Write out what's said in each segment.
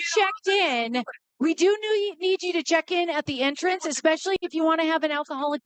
checked in. We do need you to check in at the entrance, especially if you want to have an alcoholic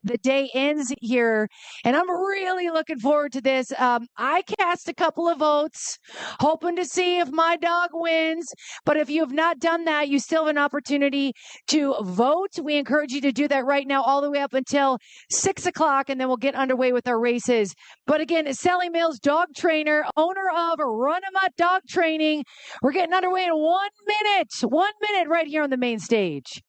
the day ends here, and I'm really looking forward to this. I cast a couple of votes, hoping to see if my dog wins. But if you have not done that, you still have an opportunity to vote. We encourage you to do that right now, all the way up until 6 o'clock, and then we'll get underway with our races. But again, Sally Mills, dog trainer, owner of Runamutt Dog Training. We're getting underway in 1 minute. 1 minute right here on the main stage.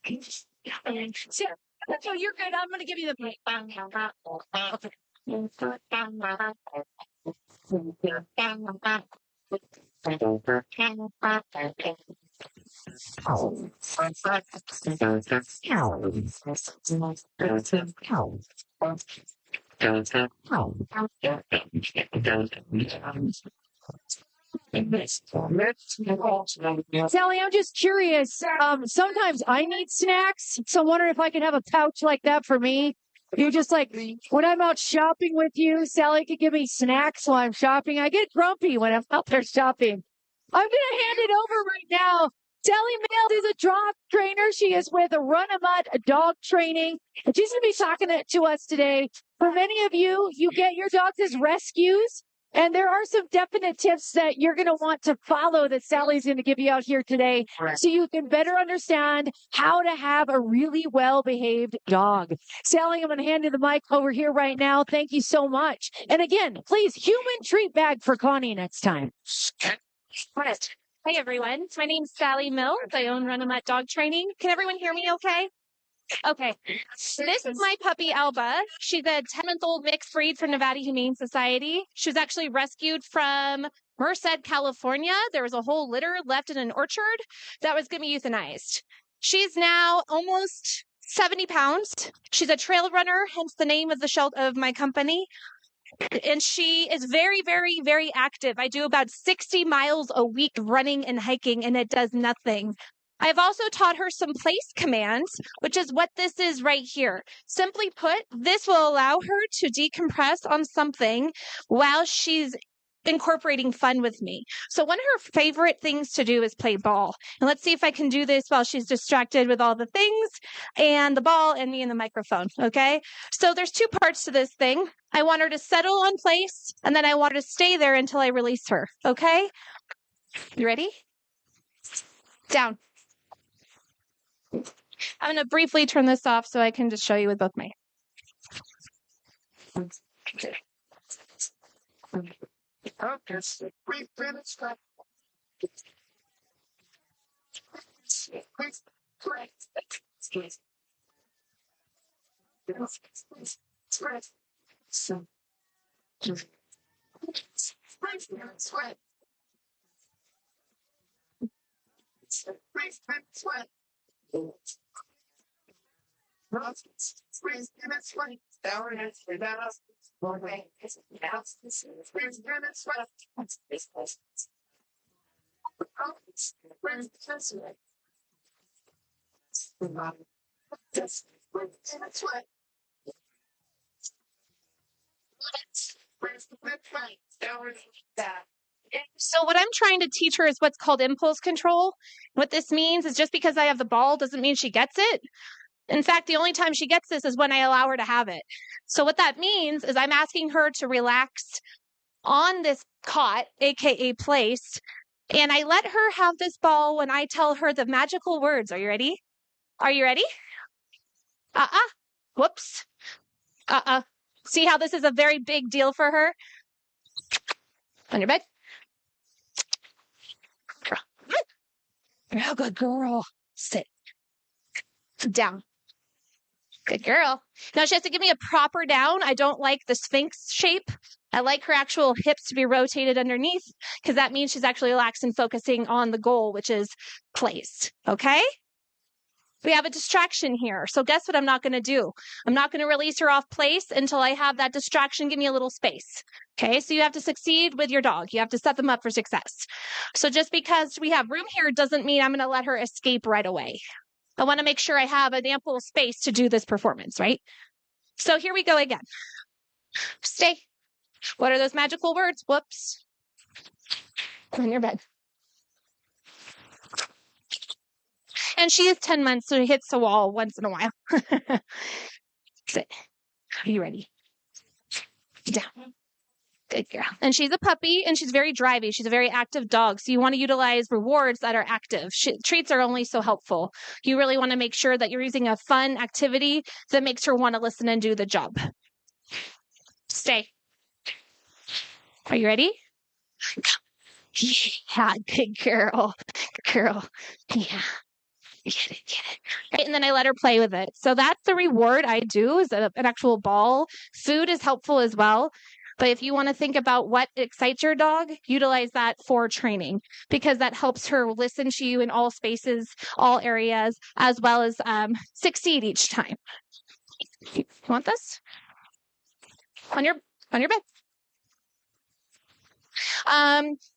So you're good. I'm going to give you the mic. Sally, I'm just curious. Sometimes I need snacks, so I'm wondering if I could have a pouch like that for me. You're just like, when I'm out shopping with you, Sally could give me snacks while I'm shopping. I get grumpy when I'm out there shopping. I'm going to hand it over right now. Sally Mills is a dog trainer. She is with Runamutt Dog Training, and she's going to be talking to us today. For many of you, you get your dogs as rescues. And there are some definite tips that you're going to want to follow that Sally's going to give you out here today so you can better understand how to have a really well-behaved dog. Sally, I'm going to hand you the mic over here right now. Thank you so much. And again, please, human treat bag for Connie next time. Hi, everyone. My name's Sally Mills. I own Runamutt Dog Training. Can everyone hear me okay? Okay. This is my puppy, Alba. She's a 10-month-old mixed breed from Nevada Humane Society. She was actually rescued from Merced, California. There was a whole litter left in an orchard that was going to be euthanized. She's now almost 70 pounds. She's a trail runner, hence the name of the shelter of my company. And she is very, very, very active. I do about 60 miles a week running and hiking, and it does nothing. I've also taught her some place commands, which is what this is right here. Simply put, this will allow her to decompress on something while she's incorporating fun with me. So one of her favorite things to do is play ball. And let's see if I can do this while she's distracted with all the things and the ball and me and the microphone. Okay. So there's two parts to this thing. I want her to settle on place, and then I want her to stay there until I release her. Okay. You ready? Down. I'm going to briefly turn this off so I can just show you with both my So what I'm trying to teach her is what's called impulse control. What this means is just because I have the ball doesn't mean she gets it. In fact, the only time she gets this is when I allow her to have it. So what that means is I'm asking her to relax on this cot, aka place, and I let her have this ball when I tell her the magical words. Are you ready? Are you ready? Whoops. See how this is a very big deal for her? On your bed. Good girl. Sit. Down. Good girl. Now she has to give me a proper down. I don't like the Sphinx shape. I like her actual hips to be rotated underneath because that means she's actually relaxed and focusing on the goal, which is place. Okay? We have a distraction here. So guess what I'm not going to do? I'm not going to release her off place until I have that distraction give me a little space. Okay, so you have to succeed with your dog. You have to set them up for success. So just because we have room here doesn't mean I'm going to let her escape right away. I want to make sure I have an ample space to do this performance, right? So here we go again. Stay. What are those magical words? Whoops. On your bed. And she is 10 months, so she hits the wall once in a while. Sit. Are you ready? Down. Good girl. And she's a puppy and she's very drivey. She's a very active dog. So you want to utilize rewards that are active. Treats are only so helpful. You really want to make sure that you're using a fun activity that makes her want to listen and do the job. Stay. Are you ready? Yeah, good girl. Good girl. Yeah. Get it. Right, and then I let her play with it. So that's the reward I do is an actual ball. Food is helpful as well. But if you want to think about what excites your dog, utilize that for training because that helps her listen to you in all spaces, all areas, as well as succeed each time. You want this? On your bed.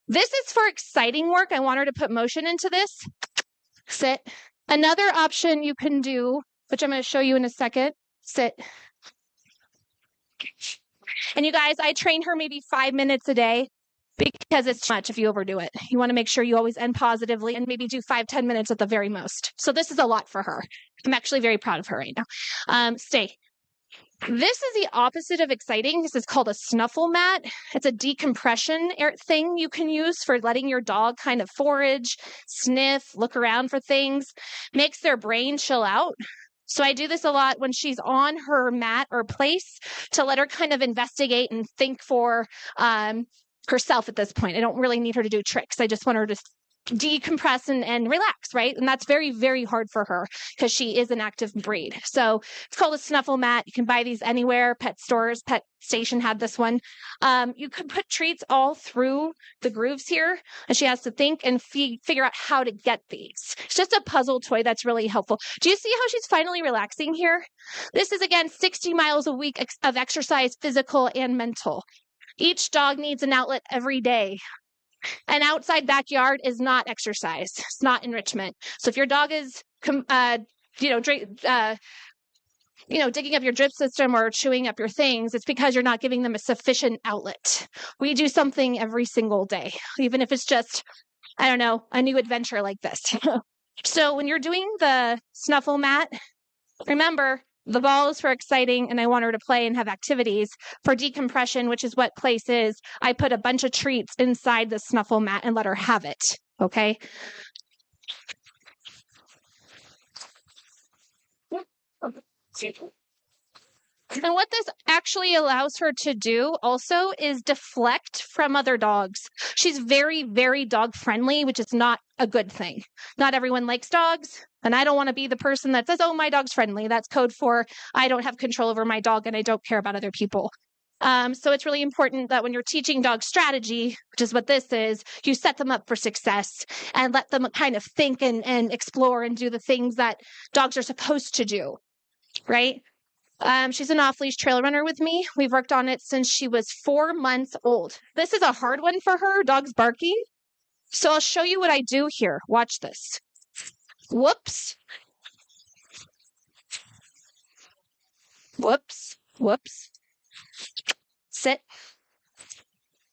This is for exciting work. I want her to put motion into this. Sit. Another option you can do, which I'm going to show you in a second. Sit. And you guys, I train her maybe 5 minutes a day because it's too much if you overdo it. You want to make sure you always end positively and maybe do 5-10 minutes at the very most. So this is a lot for her. I'm actually very proud of her right now. Stay. This is the opposite of exciting. This is called a snuffle mat. It's a decompression thing you can use for letting your dog kind of forage, sniff, look around for things, makes their brain chill out. So I do this a lot when she's on her mat or place to let her kind of investigate and think for herself at this point. I don't really need her to do tricks. I just want her to decompress and relax, right? And that's very, very hard for her because she is an active breed. So it's called a snuffle mat. You can buy these anywhere. Pet stores, Pet Station had this one. You could put treats all through the grooves here, and she has to think and figure out how to get these. It's just a puzzle toy that's really helpful. Do you see how she's finally relaxing here? This is, again, 60 miles a week of exercise, physical and mental. Each dog needs an outlet every day. An outside backyard is not exercise. It's not enrichment. So if your dog is, digging up your drip system or chewing up your things, it's because you're not giving them a sufficient outlet. We do something every single day, even if it's just, a new adventure like this. So when you're doing the snuffle mat, remember, the ball is for exciting, and I want her to play and have activities. For decompression, which is what place is, I put a bunch of treats inside the snuffle mat and let her have it, okay? And what this actually allows her to do also is deflect from other dogs. She's very, very dog friendly, which is not a good thing. Not everyone likes dogs. And I don't want to be the person that says, oh, my dog's friendly. That's code for I don't have control over my dog and I don't care about other people. So it's really important that when you're teaching dog strategy, which is what this is, you set them up for success and let them kind of think and explore and do the things that dogs are supposed to do, right? She's an off-leash trail runner with me. We've worked on it since she was 4 months old. This is a hard one for her, dogs barking. So I'll show you what I do here. Watch this. Whoops. Whoops. Whoops. Sit.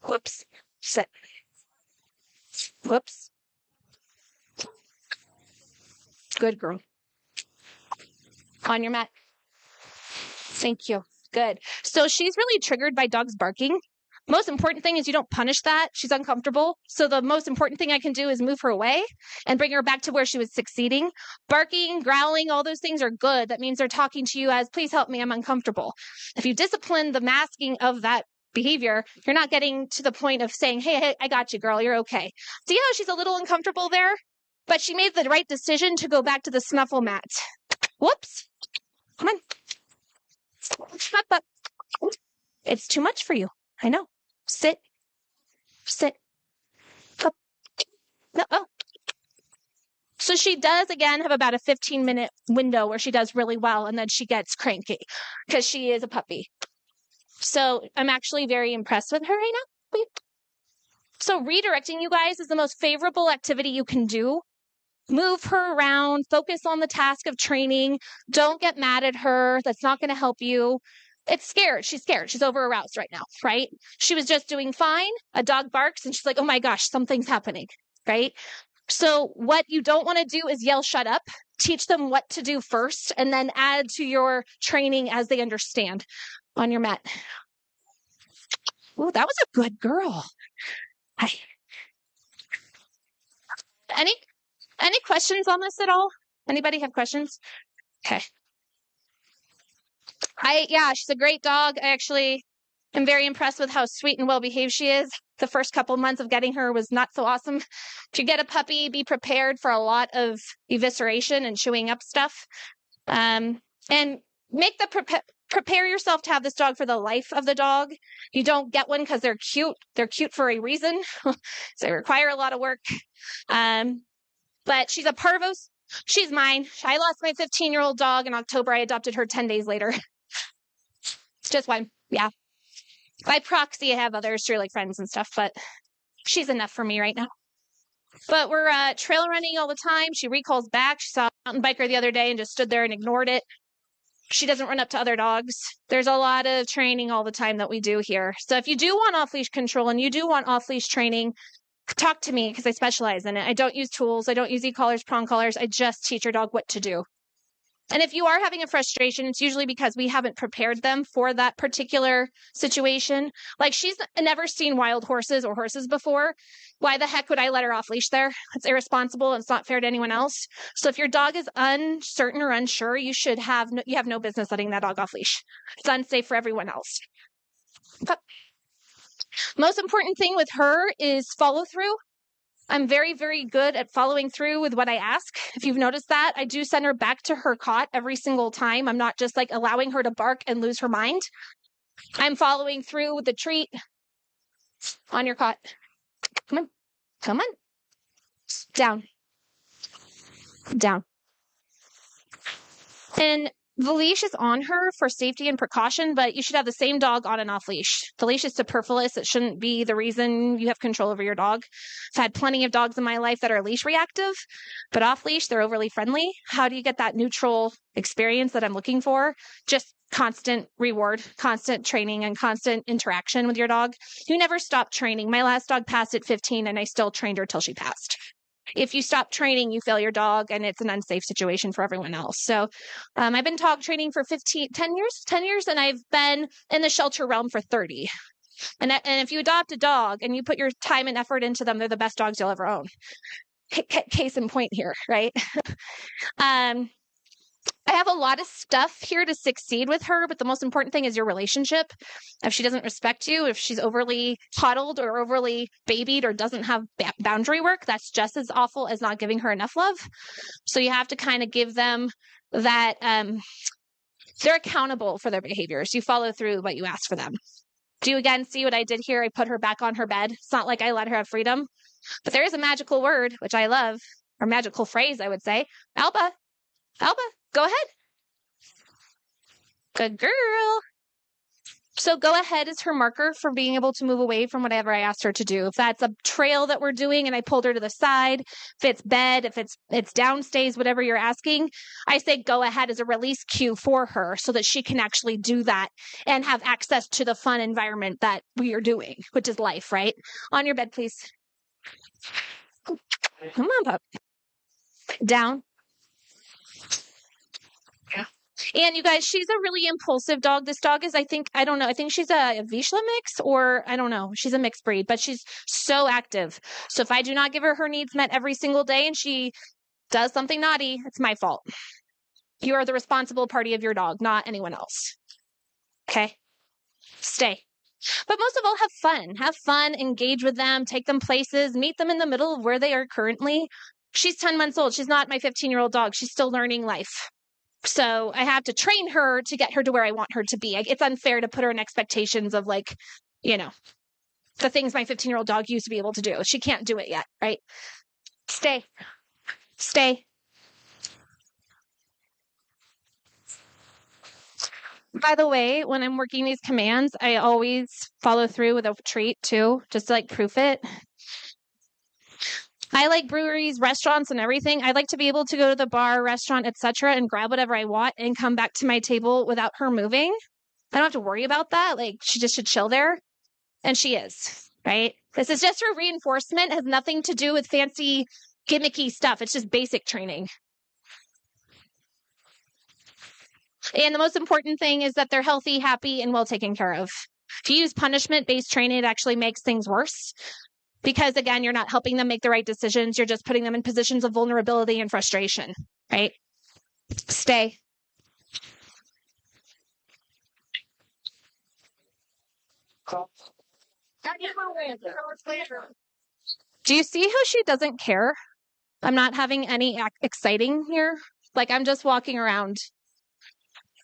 Whoops. Sit. Whoops. Good girl. On your mat. Thank you. Good. So she's really triggered by dogs barking. Most important thing is you don't punish that. She's uncomfortable. So the most important thing I can do is move her away and bring her back to where she was succeeding. Barking, growling, all those things are good. That means they're talking to you as, please help me, I'm uncomfortable. If you discipline the masking of that behavior, you're not getting to the point of saying, hey, I got you, girl, you're okay. See how she's a little uncomfortable there? But she made the right decision to go back to the snuffle mat. Whoops. Come on. Up. It's too much for you. I know. Sit. Up. No. Oh. So she does, again, have about a 15-minute window where she does really well, and then she gets cranky because she is a puppy. So I'm actually very impressed with her right now. So redirecting, you guys, is the most favorable activity you can do. Move her around, focus on the task of training. Don't get mad at her. That's not going to help you. It's scared. She's scared. She's over aroused right now, right? She was just doing fine. A dog barks and she's like, oh my gosh, something's happening, right? So what you don't want to do is yell, shut up. Teach them what to do first, and then add to your training as they understand. On your mat. Oh, that was a good girl. Hi. Any questions on this at all? Anybody have questions? Okay. Yeah, she's a great dog. I actually am very impressed with how sweet and well behaved she is. The first couple months of getting her was not so awesome. If you get a puppy, be prepared for a lot of evisceration and chewing up stuff. And make the prepare yourself to have this dog for the life of the dog. You don't get one because they're cute. They're cute for a reason. So they require a lot of work. But she's a parvos. She's mine. I lost my 15-year-old dog in October. I adopted her 10 days later. It's just one. Yeah. By proxy, I have others through like friends and stuff, but she's enough for me right now. But we're trail running all the time. She recalls back. She saw a mountain biker the other day and just stood there and ignored it. She doesn't run up to other dogs. There's a lot of training all the time that we do here. So if you do want off-leash control and you do want off-leash training, talk to me because I specialize in it. I don't use tools. I don't use e-collars, prong collars. I just teach your dog what to do. And if you are having a frustration, it's usually because we haven't prepared them for that particular situation. Like she's never seen wild horses or horses before. Why the heck would I let her off leash there? It's irresponsible. And it's not fair to anyone else. So if your dog is uncertain or unsure, you have no business letting that dog off leash. It's unsafe for everyone else. But most important thing with her is follow through. I'm very, very good at following through with what I ask. If you've noticed that, I do send her back to her cot every single time. I'm not just like allowing her to bark and lose her mind. I'm following through with the treat on your cot. Come on. Come on. Down. Down. And the leash is on her for safety and precaution, but you should have the same dog on and off leash. The leash is superfluous. It shouldn't be the reason you have control over your dog. I've had plenty of dogs in my life that are leash reactive, but off leash, they're overly friendly. How do you get that neutral experience that I'm looking for? Just constant reward, constant training, and constant interaction with your dog. You never stop training. My last dog passed at 15 and I still trained her till she passed. If you stop training, you fail your dog and it's an unsafe situation for everyone else. So I've been dog training for 10 years, and I've been in the shelter realm for 30. And if you adopt a dog and you put your time and effort into them, they're the best dogs you'll ever own. Case in point here, right? I have a lot of stuff here to succeed with her, but the most important thing is your relationship. If she doesn't respect you, if she's overly coddled or overly babied or doesn't have boundary work, that's just as awful as not giving her enough love. So you have to kind of give them that they're accountable for their behaviors. You follow through what you ask for them. Do you again see what I did here? I put her back on her bed. It's not like I let her have freedom, but there is a magical word, which I love, or magical phrase, I would say. Alba, go ahead. Good girl. So go ahead is her marker for being able to move away from whatever I asked her to do. If that's a trail that we're doing and I pulled her to the side, if it's bed, if it's downstays, whatever you're asking, I say go ahead as a release cue for her so that she can actually do that and have access to the fun environment that we are doing, which is life, right? On your bed, please. Come on, pup. Down. And you guys, she's a really impulsive dog. This dog is, I think she's a Vizsla mix, or I don't know. She's a mixed breed, but she's so active. So if I do not give her needs met every single day and she does something naughty, it's my fault. You are the responsible party of your dog, not anyone else. Okay? Stay. But most of all, have fun. Have fun, engage with them, take them places, meet them in the middle of where they are currently. She's 10 months old. She's not my 15-year-old dog. She's still learning life. So I have to train her to get her to where I want her to be. It's unfair to put her in expectations of the things my 15-year-old dog used to be able to do. She can't do it yet, right? Stay. By the way, when I'm working these commands, I always follow through with a treat too, just to proof it. I like breweries, restaurants, and everything. I like to be able to go to the bar, restaurant, etc., and grab whatever I want and come back to my table without her moving. I don't have to worry about that. She just should chill there. And she is, right? This is just her reinforcement. It has nothing to do with fancy gimmicky stuff. It's just basic training. And the most important thing is that they're healthy, happy, and well taken care of. If you use punishment-based training, it actually makes things worse because, again, you're not helping them make the right decisions. You're just putting them in positions of vulnerability and frustration, right? Stay. Do you see how she doesn't care? I'm not having any exciting here. Like, I'm just walking around.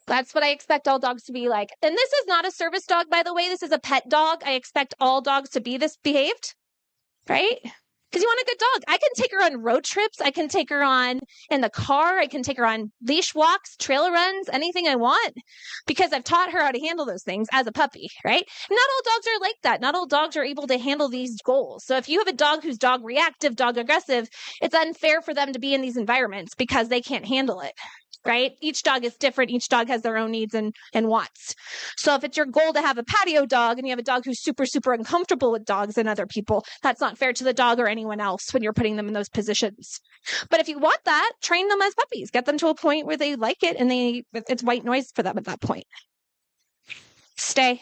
That's what I expect all dogs to be like. And this is not a service dog, by the way. This is a pet dog. I expect all dogs to be this behaved, right? Because you want a good dog. I can take her on road trips. I can take her on in the car. I can take her on leash walks, trail runs, anything I want, because I've taught her how to handle those things as a puppy, right? Not all dogs are like that. Not all dogs are able to handle these goals. So if you have a dog who's dog reactive, dog aggressive, it's unfair for them to be in these environments because they can't handle it. Right? Each dog is different. Each dog has their own needs and wants. So if it's your goal to have a patio dog and you have a dog who's super, super uncomfortable with dogs and other people, that's not fair to the dog or anyone else when you're putting them in those positions. But if you want that, train them as puppies. Get them to a point where they like it and it's white noise for them at that point. Stay.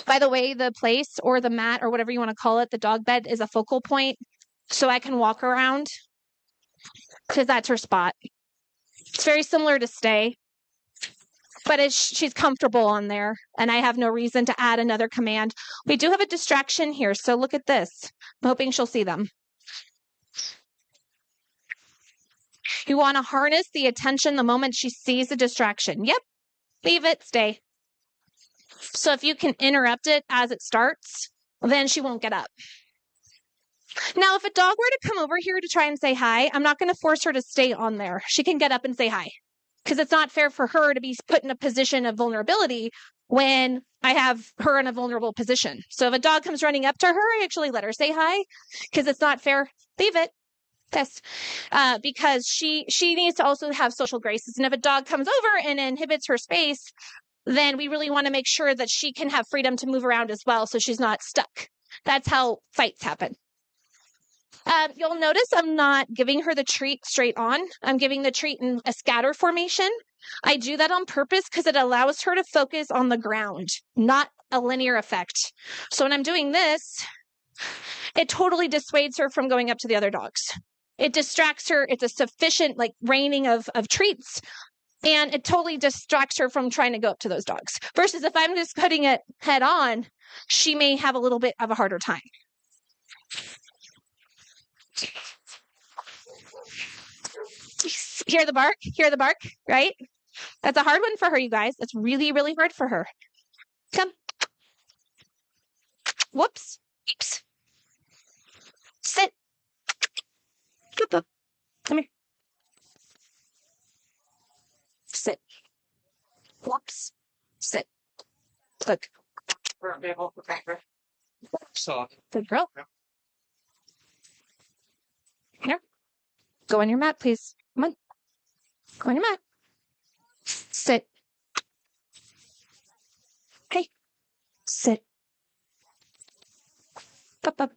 By the way, the place or the mat or whatever you want to call it, the dog bed is a focal point so I can walk around. Because that's her spot. It's very similar to stay, but she's comfortable on there, and I have no reason to add another command. We do have a distraction here, so look at this. I'm hoping she'll see them. You want to harness the attention the moment she sees a distraction. Yep, leave it, stay. So if you can interrupt it as it starts, then she won't get up. Now, if a dog were to come over here to try and say hi, I'm not going to force her to stay on there. She can get up and say hi because it's not fair for her to be put in a position of vulnerability when I have her in a vulnerable position. So if a dog comes running up to her, I actually let her say hi because it's not fair. Leave it. Yes, because she needs to also have social graces. And if a dog comes over and inhibits her space, then we really want to make sure that she can have freedom to move around as well so she's not stuck. That's how fights happen. You'll notice I'm not giving her the treat straight on. I'm giving the treat in a scatter formation. I do that on purpose because it allows her to focus on the ground, not a linear effect. So when I'm doing this, it totally dissuades her from going up to the other dogs. It distracts her. It's a sufficient raining of treats. And it totally distracts her from trying to go up to those dogs. Versus if I'm just putting it head on, she may have a little bit of a harder time. Hear the bark? Hear the bark, right? That's a hard one for her, you guys. It's really, really hard for her. Come. Whoops. Oops. Sit. Come here. Sit. Whoops. Sit. Look. Good girl. Here. Go on your mat, please. Come on. Go on your mat. Sit. Hey. Sit. Up.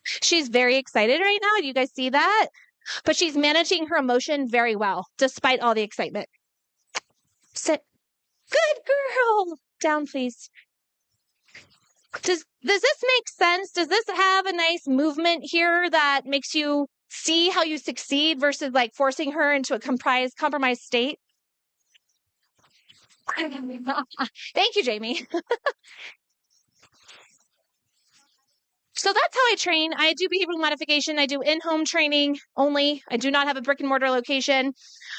She's very excited right now. Do you guys see that? But she's managing her emotion very well, despite all the excitement. Sit. Good girl. Down, please. Does this make sense? Does this have a nice movement here that makes you see how you succeed versus forcing her into a compromised state? Thank you, Jamie. So that's how I train. I do behavioral modification. I do in-home training only. I do not have a brick and mortar location.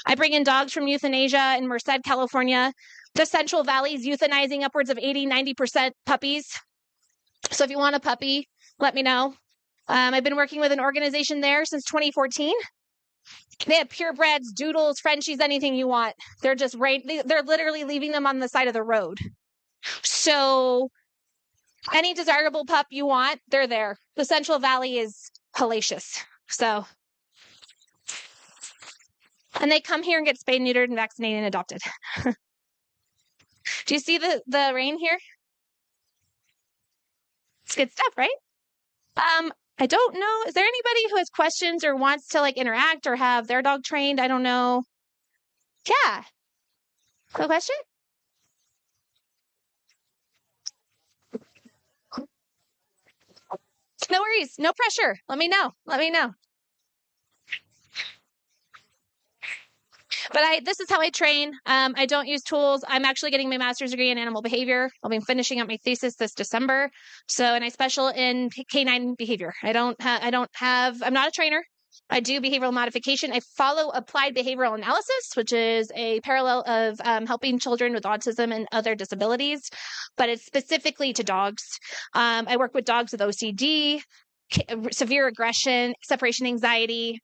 I bring in dogs from euthanasia in Merced, California. The Central Valley is euthanizing upwards of 80-90% puppies. So if you want a puppy, let me know. I've been working with an organization there since 2014. They have purebreds, doodles, Frenchies, anything you want. They're just they're literally leaving them on the side of the road. So any desirable pup you want, they're there. The Central Valley is hellacious. So, and they come here and get spayed, neutered, and vaccinated and adopted. Do you see the rain here? It's good stuff, right? I don't know. Is there anybody who has questions or wants to like interact or have their dog trained? I don't know. Yeah. No question? No worries. No pressure. Let me know. Let me know. But this is how I train. I don't use tools. I'm actually getting my master's degree in animal behavior. I'll be finishing up my thesis this December. So, and I special in canine behavior. I'm not a trainer. I do behavioral modification. I follow applied behavioral analysis, which is a parallel of helping children with autism and other disabilities, but it's specifically to dogs. I work with dogs with OCD, severe aggression, separation anxiety.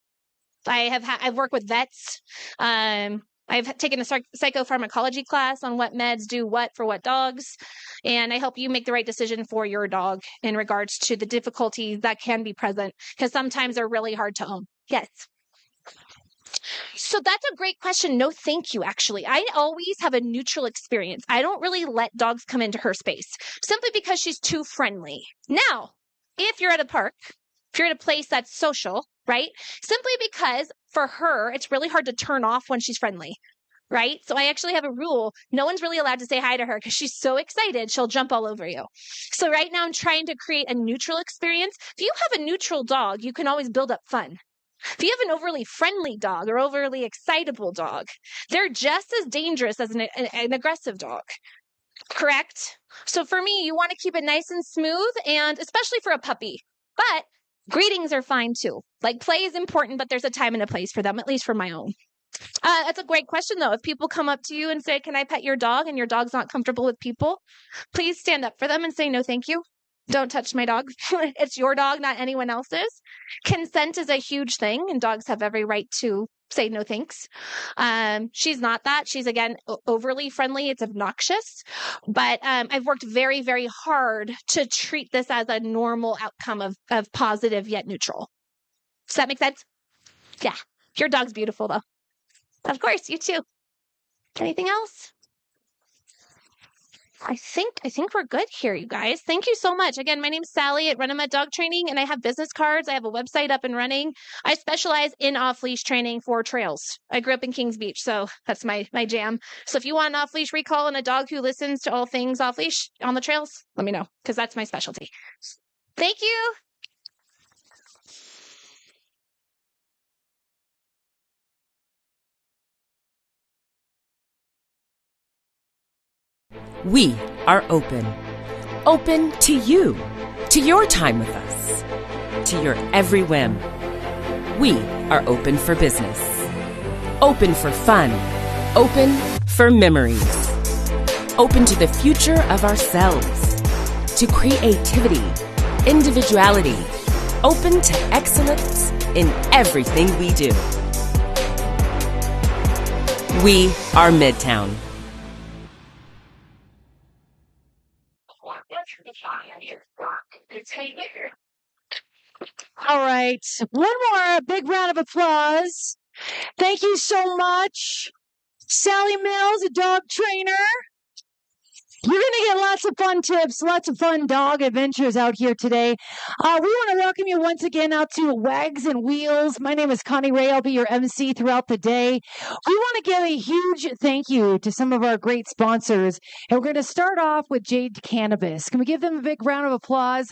I've worked with vets. I've taken a psychopharmacology class on what meds do what for what dogs, and I help you make the right decision for your dog in regards to the difficulties that can be present because sometimes they're really hard to own. Yes. So that's a great question. No, thank you, actually. I always have a neutral experience. I don't really let dogs come into her space simply because she's too friendly. Now, if you're at a park, if you're at a place that's social, right? Simply because for her, it's really hard to turn off when she's friendly, right? So I actually have a rule. No one's really allowed to say hi to her because she's so excited, she'll jump all over you. So right now I'm trying to create a neutral experience. If you have a neutral dog, you can always build up fun. If you have an overly friendly dog or overly excitable dog, they're just as dangerous as an aggressive dog. Correct? So for me, you want to keep it nice and smooth, and especially for a puppy. But greetings are fine too. Like play is important, but there's a time and a place for them, at least for my own. That's a great question, though. If people come up to you and say, "Can I pet your dog?" and your dog's not comfortable with people, please stand up for them and say, "No, thank you. Don't touch my dog. It's your dog, not anyone else's." Consent is a huge thing, and dogs have every right to say no thanks. She's not that. She's, again, overly friendly. It's obnoxious. But I've worked very, very hard to treat this as a normal outcome of positive yet neutral. Does that make sense? Yeah. Your dog's beautiful, though. Of course, you too. Anything else? I think we're good here, you guys. Thank you so much. Again, my name's Sally at Runamet Dog Training, and I have business cards. I have a website up and running. I specialize in off-leash training for trails. I grew up in Kings Beach, so that's my jam. So if you want an off-leash recall and a dog who listens to all things off-leash on the trails, let me know, because that's my specialty. Thank you. We are open. Open to you, to your time with us, to your every whim. We are open for business, open for fun, open for memories, open to the future of ourselves, to creativity, individuality, open to excellence in everything we do. We are Midtown. All right. One more big round of applause. Thank you so much, Sally Mills, a dog trainer. You're going to get lots of fun tips, lots of fun dog adventures out here today. We want to welcome you once again out to Wags and Wheels. My name is Connie Ray. I'll be your MC throughout the day. We want to give a huge thank you to some of our great sponsors. And we're going to start off with Jade Cannabis. Can we give them a big round of applause?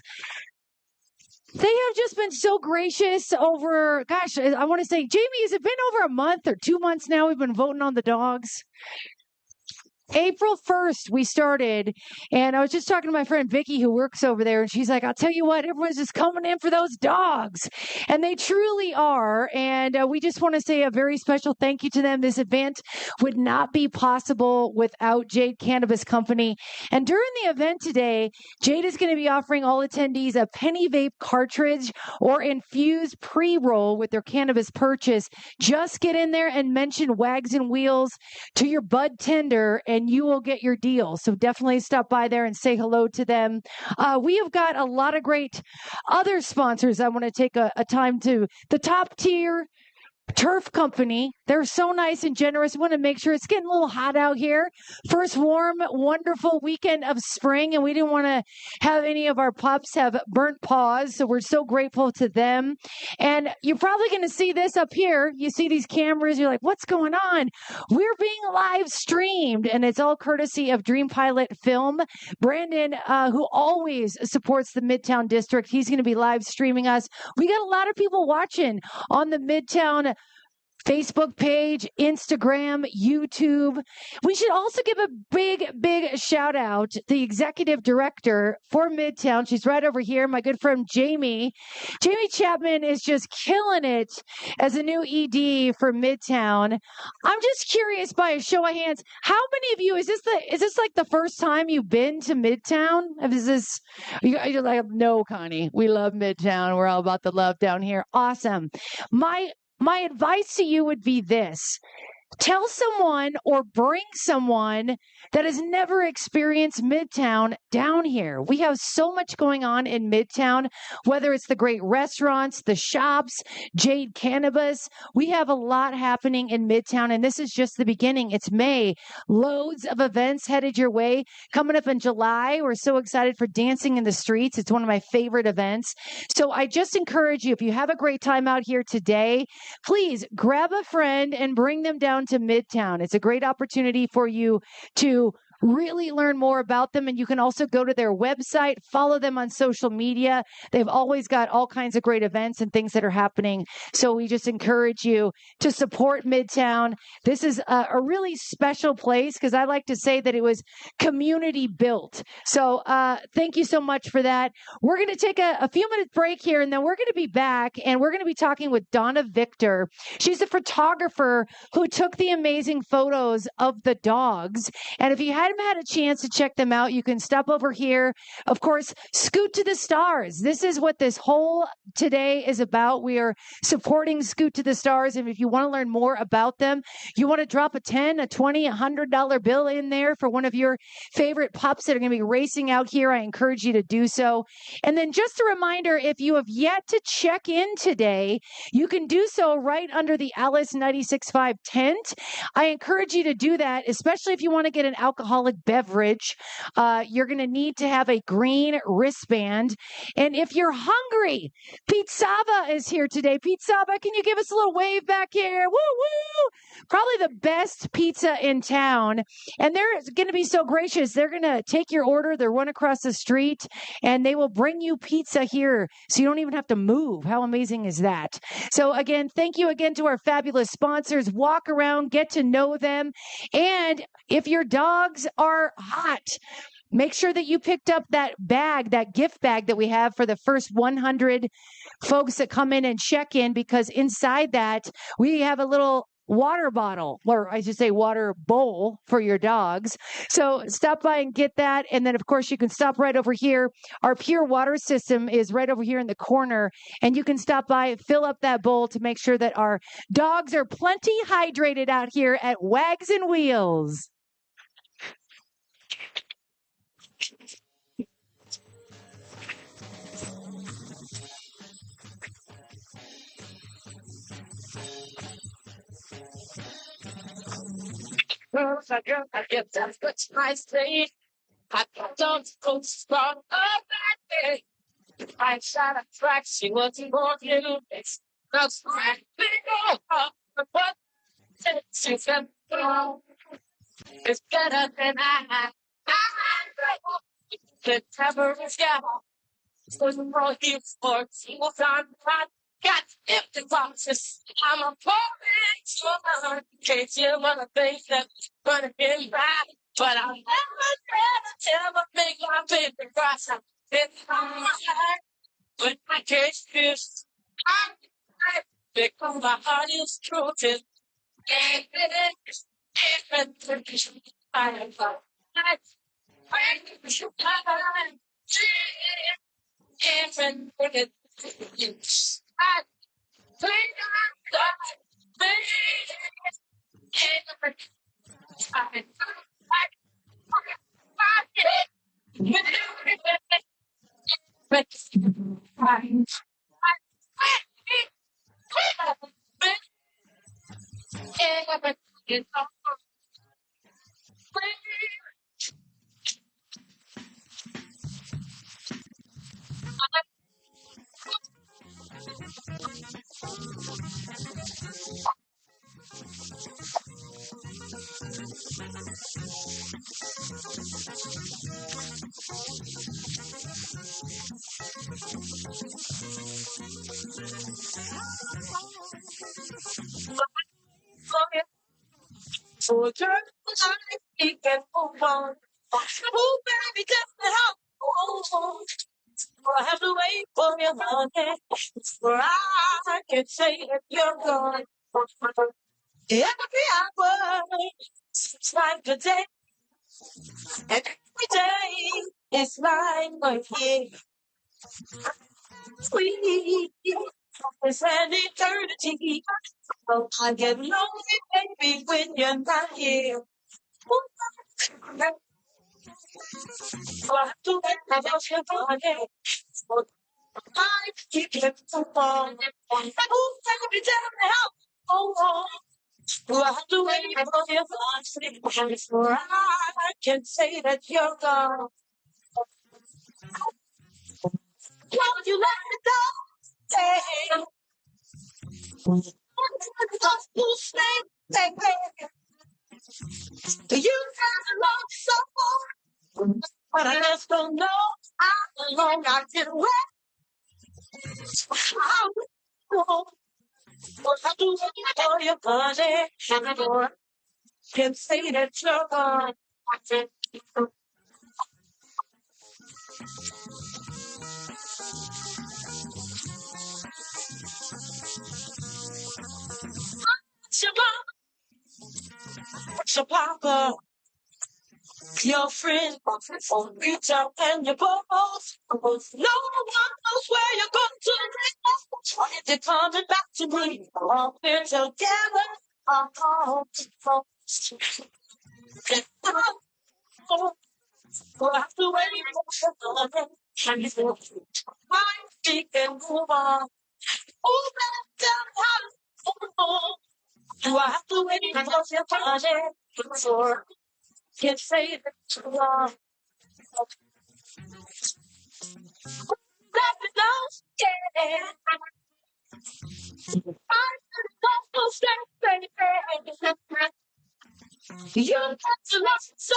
They have just been so gracious over, gosh, I want to say, Jamie, has it been over a month or 2 months now we've been voting on the dogs? April 1st, we started, and I was just talking to my friend Vicky, who works over there, and she's like, I'll tell you what, everyone's just coming in for those dogs. And they truly are. And we just want to say a very special thank you to them. This event would not be possible without Jade Cannabis Company. And during the event today, Jade is going to be offering all attendees a penny vape cartridge or infused pre-roll with their cannabis purchase. Just get in there and mention Wags and Wheels to your bud tender, and you will get your deal. So definitely stop by there and say hello to them. We have got a lot of great other sponsors. I want to take a time to the top tier Turf Company. They're so nice and generous. We want to make sure it's getting a little hot out here. First warm, wonderful weekend of spring, and we didn't want to have any of our pups have burnt paws. So we're so grateful to them. And you're probably going to see this up here. You see these cameras. You're like, what's going on? We're being live streamed, and it's all courtesy of Dream Pilot Film. Brandon, who always supports the Midtown District, he's going to be live streaming us. We got a lot of people watching on the Midtown Facebook page, Instagram, YouTube. We should also give a big shout out to the executive director for Midtown. She's right over here, my good friend Jamie. Jamie Chapman is just killing it as a new ED for Midtown. I'm just curious, by a show of hands, how many of you is this like the first time you've been to Midtown? Is this you're like, no, Connie, we love Midtown. We're all about the love down here. Awesome. My advice to you would be this. Tell someone or bring someone that has never experienced Midtown down here. We have so much going on in Midtown, whether it's the great restaurants, the shops, Jade Cannabis. We have a lot happening in Midtown, and this is just the beginning. It's May. Loads of events headed your way. Coming up in July, we're so excited for Dancing in the Streets. It's one of my favorite events. So I just encourage you, if you have a great time out here today, please grab a friend and bring them down to Midtown. It's a great opportunity for you to really learn more about them. And you can also go to their website, follow them on social media. They've always got all kinds of great events and things that are happening. So we just encourage you to support Midtown. This is a really special place because I like to say that it was community built. So thank you so much for that. We're going to take a few minute break here, and then we're going to be back, and we're going to be talking with Donna Victor. She's a photographer who took the amazing photos of the dogs. And if you hadn't had a chance to check them out, you can stop over here. Of course, Scoot to the Stars. This is what this whole today is about. We are supporting Scoot to the Stars. And if you want to learn more about them, you want to drop a 10, a 20, $100 bill in there for one of your favorite pups that are going to be racing out here, I encourage you to do so. And then just a reminder, if you have yet to check in today, you can do so right under the Alice 96.5 tent. I encourage you to do that, especially if you want to get an alcoholic beverage. You're going to need to have a green wristband. And if you're hungry, Pete Saba is here today. Pete Saba, can you give us a little wave back here? Woo woo! Probably the best pizza in town. And they're going to be so gracious. They're going to take your order. They'll run across the street and they will bring you pizza here. So you don't even have to move. How amazing is that? So again, thank you again to our fabulous sponsors. Walk around, get to know them. And if your dogs are hot, make sure that you picked up that bag, that gift bag that we have for the first 100 folks that come in and check in, because inside that we have a little water bottle, or I should say water bowl for your dogs. So stop by and get that. And then of course you can stop right over here. Our pure water system is right over here in the corner, and you can stop by, fill up that bowl to make sure that our dogs are plenty hydrated out here at Wags N Wheels. I get that much nice day. I don't go strong all that day. I shot a track, she wasn't born you. It's not right. But what she said, it's better than I. The cover is down. So the world is for what's on top. Got empty boxes. I'm a poor man. Can't you wanna think that gonna get right? But I'll never tell my make my baby cry. It's on my heart, but I can't fix. I'm because my heart is true. And I am It's all free. So a turn life, he can move on. Oh, baby, tell me how. Oh, I have to wait for your honey. For I can say that you're gone. Every hour seems like a day, and every day is like a year. Sweet, it's an eternity. Oh, I get lonely, baby, when you're not here. So I have to wait for your honey. I keep it so long. Oh, baby, tell me how. Oh, do I have to wait for your honey before I can say that you're gone? Why would you let me go? Hey, who's stay, baby? You have love so far, but I just don't know how long I can wait. I will have to wait for your honey before I can say that you're gone. Shabba, shabba, your friend on reach out and your balls. No one knows where you're going to be. They're coming back to me. All we're together. Oh, we'll have to wait for the and my feet can move on. Oh, down how do I have to wait until your project before can say it too long? Let me know, yeah. I don't stay, baby. You got to love so,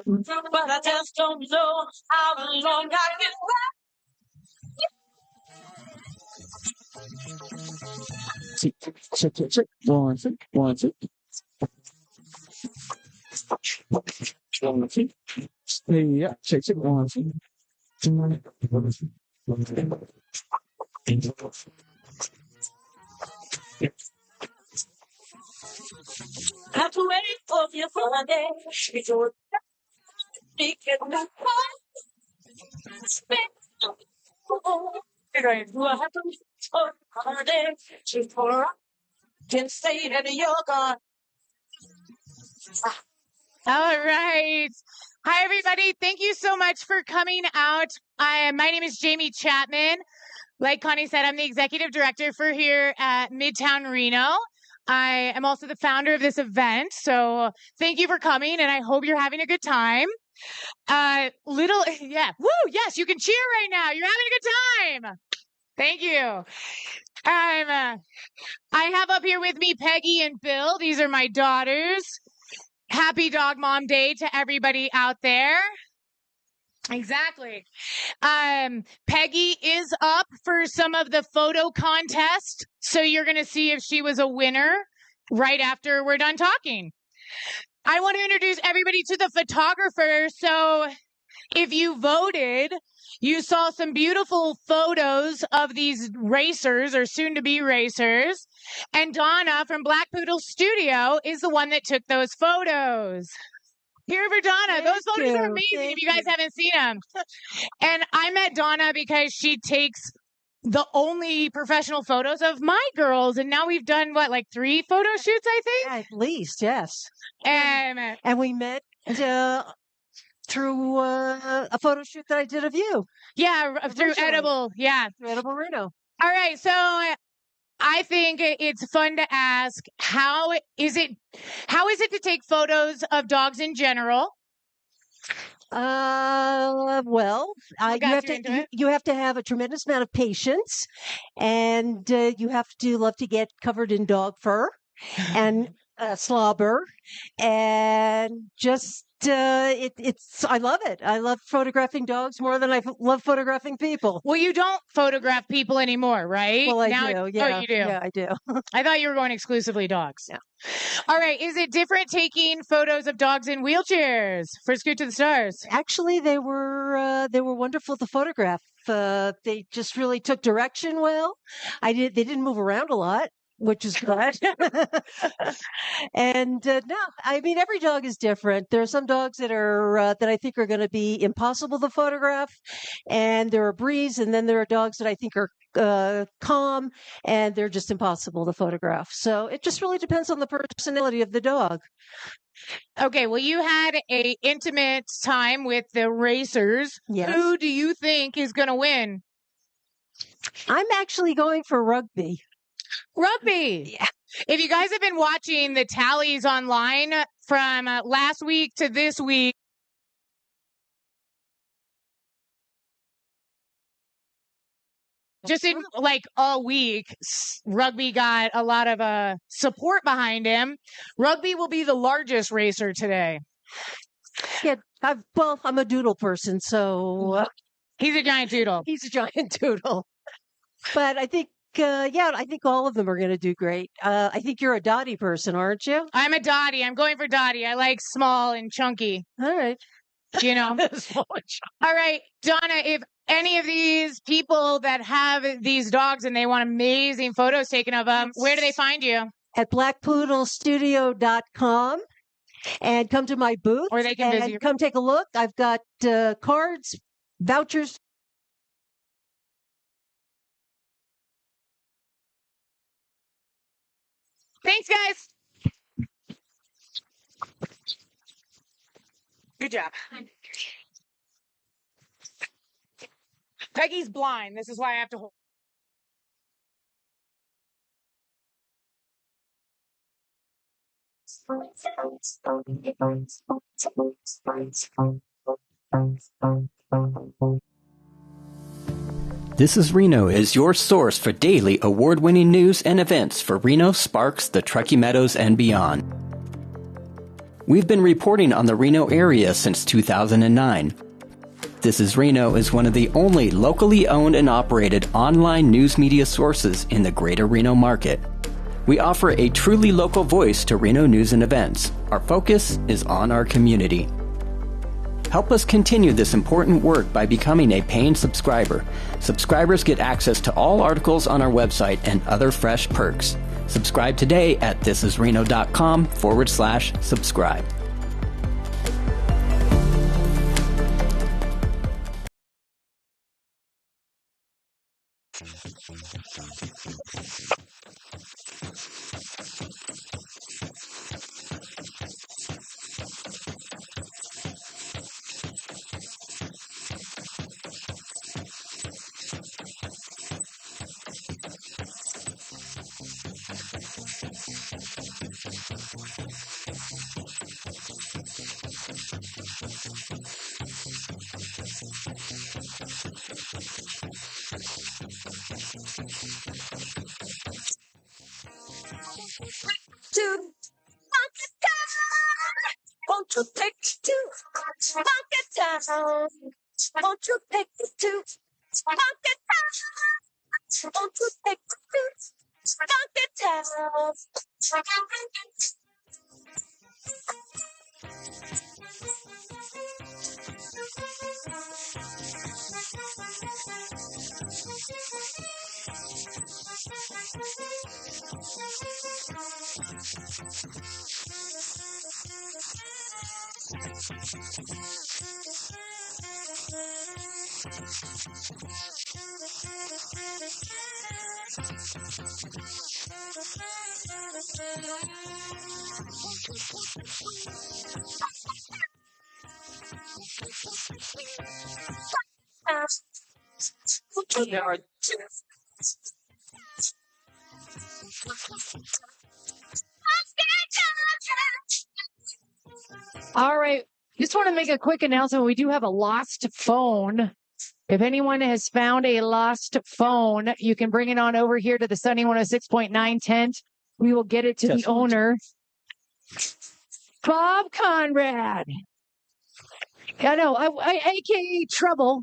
but I just don't know how long I can wait. Check, check, check. One, two, one, two. One, two. Yeah, check, check. One, two. I have to wait for you for a day before we can move on. Do I have to wait for a day before I can say that you're gone? All right. Hi, everybody. Thank you so much for coming out. My name is Jamie Chapman. Like Connie said, I'm the executive director for here at Midtown Reno. I am also the founder of this event. So thank you for coming, and I hope you're having a good time. Yeah. Woo! Yes, you can cheer right now. You're having a good time. Thank you. I have up here with me Peggy and Bill. These are my daughters. Happy Dog Mom Day to everybody out there. Exactly. Peggy is up for some of the photo contest, so you're going to see if she was a winner right after we're done talking. I want to introduce everybody to the photographer. So if you voted, you saw some beautiful photos of these racers or soon to be racers. And Donna from Black Poodle Studio is the one that took those photos. Here for Donna. Those photos are amazing if you guys haven't seen them. And I met Donna because she takes the only professional photos of my girls. And now we've done, what, like 3 photo shoots, I think? Yeah, at least, yes. And we met through a photo shoot that I did of you. Yeah, through Originally. Edible. Yeah. Through Edible Reno. All right. So I think it's fun to ask, how is it to take photos of dogs in general? Well, What you got have you to into it? you have to have a tremendous amount of patience, and you have to love to get covered in dog fur and slobber, and just it's I love it. I love photographing dogs more than I love photographing people. Well, you don't photograph people anymore, right? Well, I Now, do. oh, Yeah, you do. yeah, I do. I thought you were going exclusively dogs. Yeah. All right. Is it different taking photos of dogs in wheelchairs for Scoot to the Stars? Actually, they were wonderful to photograph. They just really took direction well. They didn't move around a lot, which is good. And no, I mean every dog is different. There are some dogs that I think are going to be impossible to photograph, and they're a breeze. And then there are dogs that I think are calm, and they're just impossible to photograph. So it just really depends on the personality of the dog. Okay. Well, you had a intimate time with the racers. Yes. Who do you think is going to win? I'm actually going for rugby. Rugby. Yeah. If you guys have been watching the tallies online from last week to this week, just in like a week, rugby got a lot of support behind him. Rugby will be the largest racer today. Yeah, I'm a doodle person, so He's a giant doodle. he's a giant doodle. But I think, I think all of them are going to do great. I think you're a Dottie person, aren't you? I'm a Dottie. I'm going for Dottie. I like small and chunky, All right. you know. All right, Donna, if any of these people that have these dogs and they want amazing photos taken of them, where do they find you? At blackpoodlestudio.com, and come to my booth, Or they can visit and you. come take a look. I've got cards, vouchers. Thanks, guys. Good job. Peggy's blind. This is why I have to hold. This is Reno is your source for daily award-winning news and events for Reno, Sparks, the Truckee Meadows, and beyond. We've been reporting on the Reno area since 2009. This is Reno is one of the only locally owned and operated online news media sources in the greater Reno market. We offer a truly local voice to Reno news and events. Our focus is on our community. Help us continue this important work by becoming a paying subscriber. Subscribers get access to all articles on our website and other fresh perks. Subscribe today at thisisreno.com/subscribe. To Pocket Town. Won't you take me to Pocket Town? Won't you take me to Pocket Town? Won't you take me to Pocket Town? All right. Just want to make a quick announcement. We do have a lost phone. If anyone has found a lost phone, you can bring it on over here to the Sunny 106.9 tent. We will get it to the owner. Bob Conrad. I know, aka Trouble.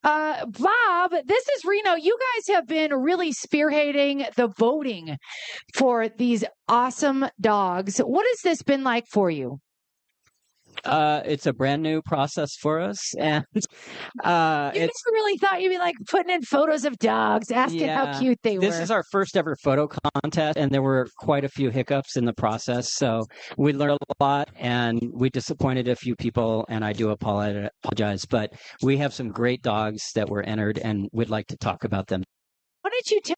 Bob, this is Reno. You guys have been really spearheading the voting for these awesome dogs. What has this been like for you? It's a brand new process for us, and You never really thought you'd be like putting in photos of dogs, asking how cute they were. This is our first ever photo contest, and there were quite a few hiccups in the process. So we learned a lot, and we disappointed a few people, and I do apologize. But we have some great dogs that were entered, and we'd like to talk about them. Why don't you tell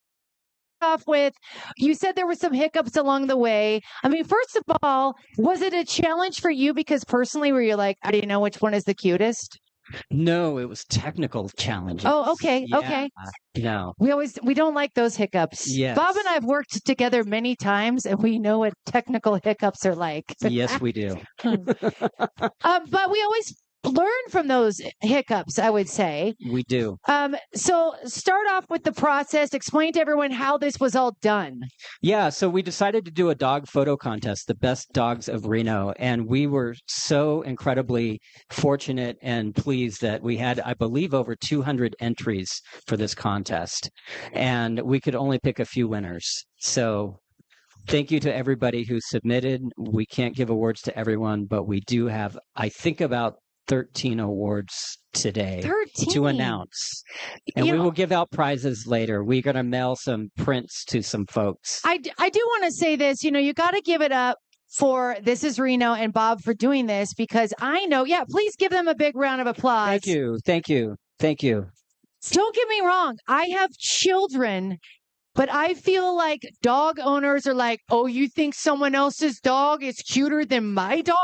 off with, you said there were some hiccups along the way. I mean, first of all, was it a challenge for you because personally where you're like, I didn't know which one is the cutest? No, it was technical challenges. Oh, okay. Yeah, Okay. No. We don't like those hiccups. Yes. Bob and I have worked together many times and we know what technical hiccups are like. Yes, we do. But we always learn from those hiccups, I would say. We do. So start off with the process. Explain to everyone how this was all done. Yeah, so we decided to do a dog photo contest, the best dogs of Reno. And we were so incredibly fortunate and pleased that we had, I believe, over 200 entries for this contest. And we could only pick a few winners. So thank you to everybody who submitted. We can't give awards to everyone, but we do have, I think, about 13 awards today 13 to announce. And we will give out prizes later. We're going to mail some prints to some folks. I do want to say this, you got to give it up for This Is Reno and Bob for doing this because I know, please give them a big round of applause. Thank you. Thank you. Thank you. Don't get me wrong. I have children, but I feel like dog owners are like, oh, you think someone else's dog is cuter than my dog?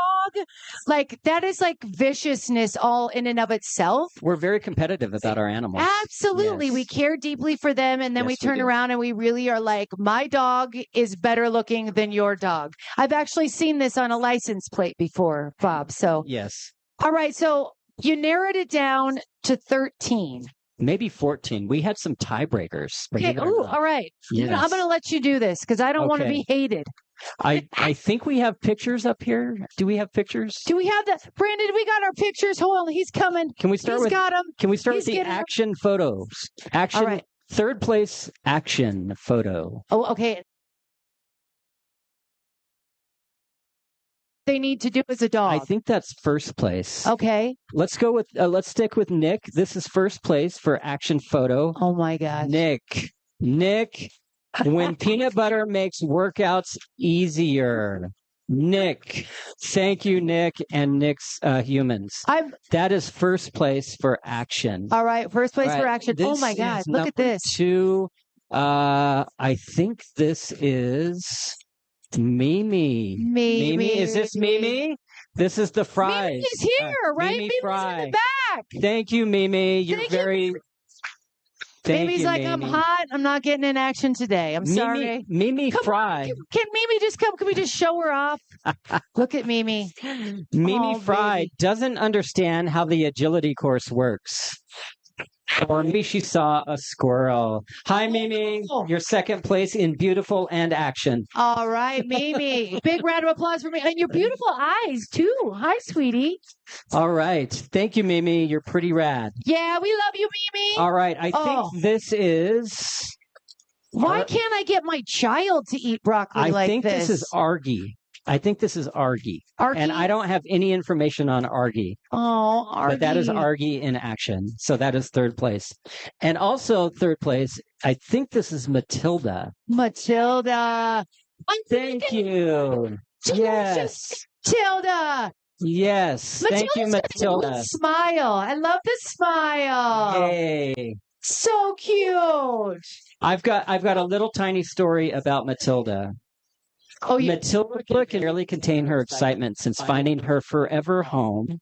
Like, that is like viciousness all in and of itself. We're very competitive about our animals. Absolutely. Yes. We care deeply for them. And then we turn around and we really are like, my dog is better looking than your dog. I've actually seen this on a license plate before, Bob. So, yes. All right. So you narrowed it down to 13. Maybe 14. We had some tiebreakers. Okay. Oh, all right. Yes. I'm going to let you do this because I don't want to be hated. I think we have pictures up here. Do we have pictures? Do we have that? Brandon, we got our pictures. Hold on. He's coming. Can we start He's got them. Can we start with the action photos? Action. All right. Third place action photo. Oh, okay. They need to do as a dog. I think that's first place. Okay. Let's stick with Nick. This is first place for action photo. Oh my God. Nick, when peanut butter makes workouts easier. Nick. Thank you, Nick and Nick's humans. That is first place for action. All right. First place for action. Oh my God. Look at this. 2. I think this is Mimi. Mimi. Is this Mimi? This is the fries. Mimi's here, right? Mimi Mimi's in the back. Thank you, Mimi. You're very... Mimi's like, Mimi. I'm hot. I'm not getting in action today. I'm sorry. Mimi Fry. Can Mimi just come? Can we just show her off? Look at Mimi. Mimi Fry doesn't understand how the agility course works. Or maybe she saw a squirrel. Hi, Mimi. You're second place in beautiful and action. All right, Mimi. Big round of applause for me. And your beautiful eyes, too. Hi, sweetie. All right. Thank you, Mimi. You're pretty rad. Yeah, we love you, Mimi. All right. I think this is... Why can't I get my child to eat broccoli like this? I think this is Argy. And I don't have any information on Argy. Oh, Argy. But that is Argy in action. So that is third place. And also third place, I think this is Matilda. Matilda. Thank you. Yes. Matilda. Yes. Thank you, Matilda. Smile. I love the smile. Yay. So cute. I've got a little tiny story about Matilda. Oh, Matilda can barely contain her excitement since finding her forever home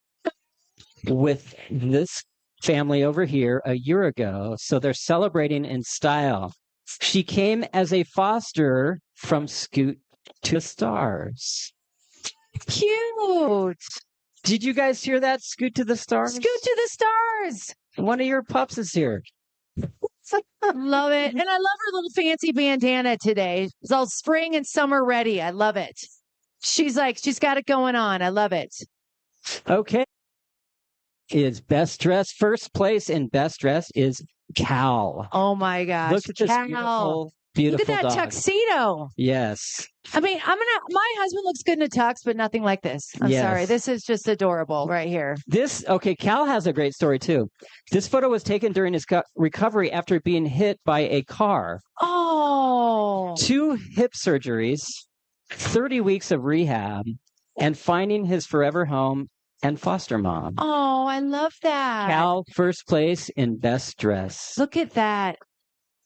with this family over here a year ago. So they're celebrating in style. She came as a foster from Scoot to the Stars. Cute. Did you guys hear that? Scoot to the Stars? Scoot to the stars. One of your pups is here. Love it. And I love her little fancy bandana today. It's all spring and summer ready. I love it. She's got it going on. I love it. Okay. Is best dressed. First place in best dressed is Cal. Oh my gosh. Look at this Cal. beautiful Look at that dog. tuxedo. Yes. I mean, my husband looks good in a tux, but nothing like this. I'm Yes. sorry. This is just adorable right here. Cal has a great story too. This photo was taken during his recovery after being hit by a car. Oh. 2 hip surgeries, 30 weeks of rehab, and finding his forever home and foster mom. Oh, I love that. Cal, first place in best dress. Look at that.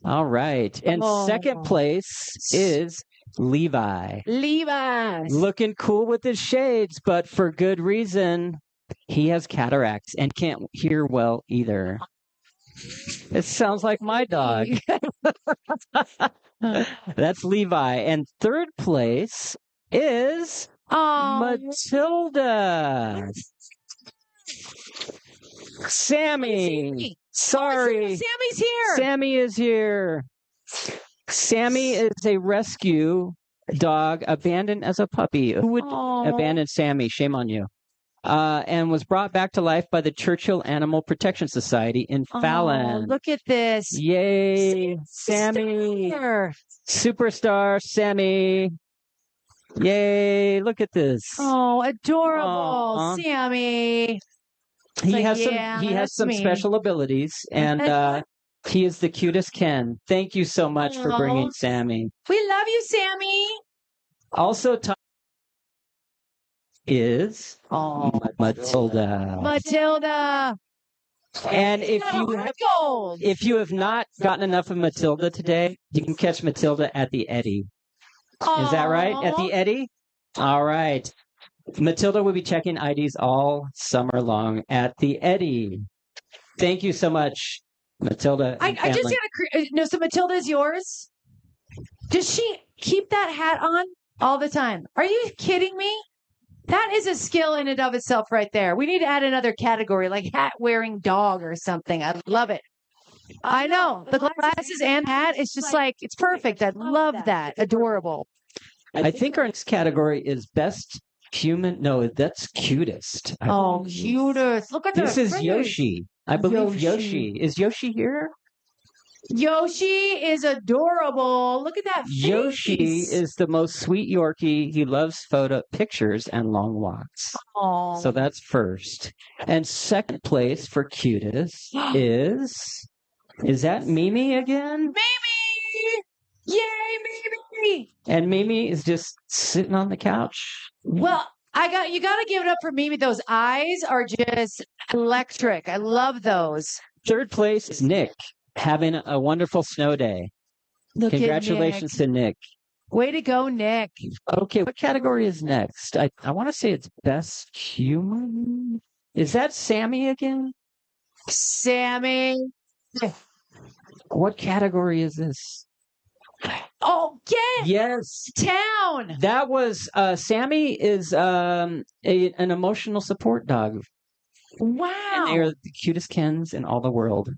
All right. And second place is Levi. Levi. Looking cool with his shades, but for good reason. He has cataracts and can't hear well either. It sounds like my dog. That's Levi. And third place is Matilda. Sammy. Sorry. Sammy's here. Sammy is here. Sammy is a rescue dog abandoned as a puppy. Who would abandon Sammy? Shame on you. And was brought back to life by the Churchill Animal Protection Society in Fallon. Look at this. Yay, Sammy. Superstar Sammy. Yay, look at this. Oh, adorable. Sammy. He has some special abilities, and he is the cutest Ken. Thank you so much for bringing Sammy. We love you, Sammy. Also, is Matilda. Matilda. And if you have not gotten enough of Matilda today, you can catch Matilda at the Eddy. Is that right? At the Eddy? All right. Matilda will be checking IDs all summer long at the Eddy. Thank you so much, Matilda. I just got so Matilda is yours? Does she keep that hat on all the time? Are you kidding me? That is a skill in and of itself right there. We need to add another category like hat-wearing dog or something. I love it. I know. The glasses and hat, it's just it's perfect. I love that. Adorable. I think our next category is best human. No, that's cutest. Cutest. Look at this. This is Yoshi. I believe Yoshi. Is Yoshi here? Yoshi is adorable. Look at that face. Yoshi is the most sweet Yorkie. He loves pictures and long walks. Oh. So that's first. And second place for cutest is that Mimi again? Mimi! Yay, Mimi! And Mimi is just sitting on the couch. Well, you got to give it up for Mimi. Those eyes are just electric. I love those. Third place is Nick, having a wonderful snow day. Congratulations to Nick. Way to go, Nick. Okay, what category is next? I want to say it's best human. Is that Sammy again? Sammy. What category is this? Oh, yes, town. That was Sammy is an emotional support dog. Wow, and they are the cutest Kens in all the world.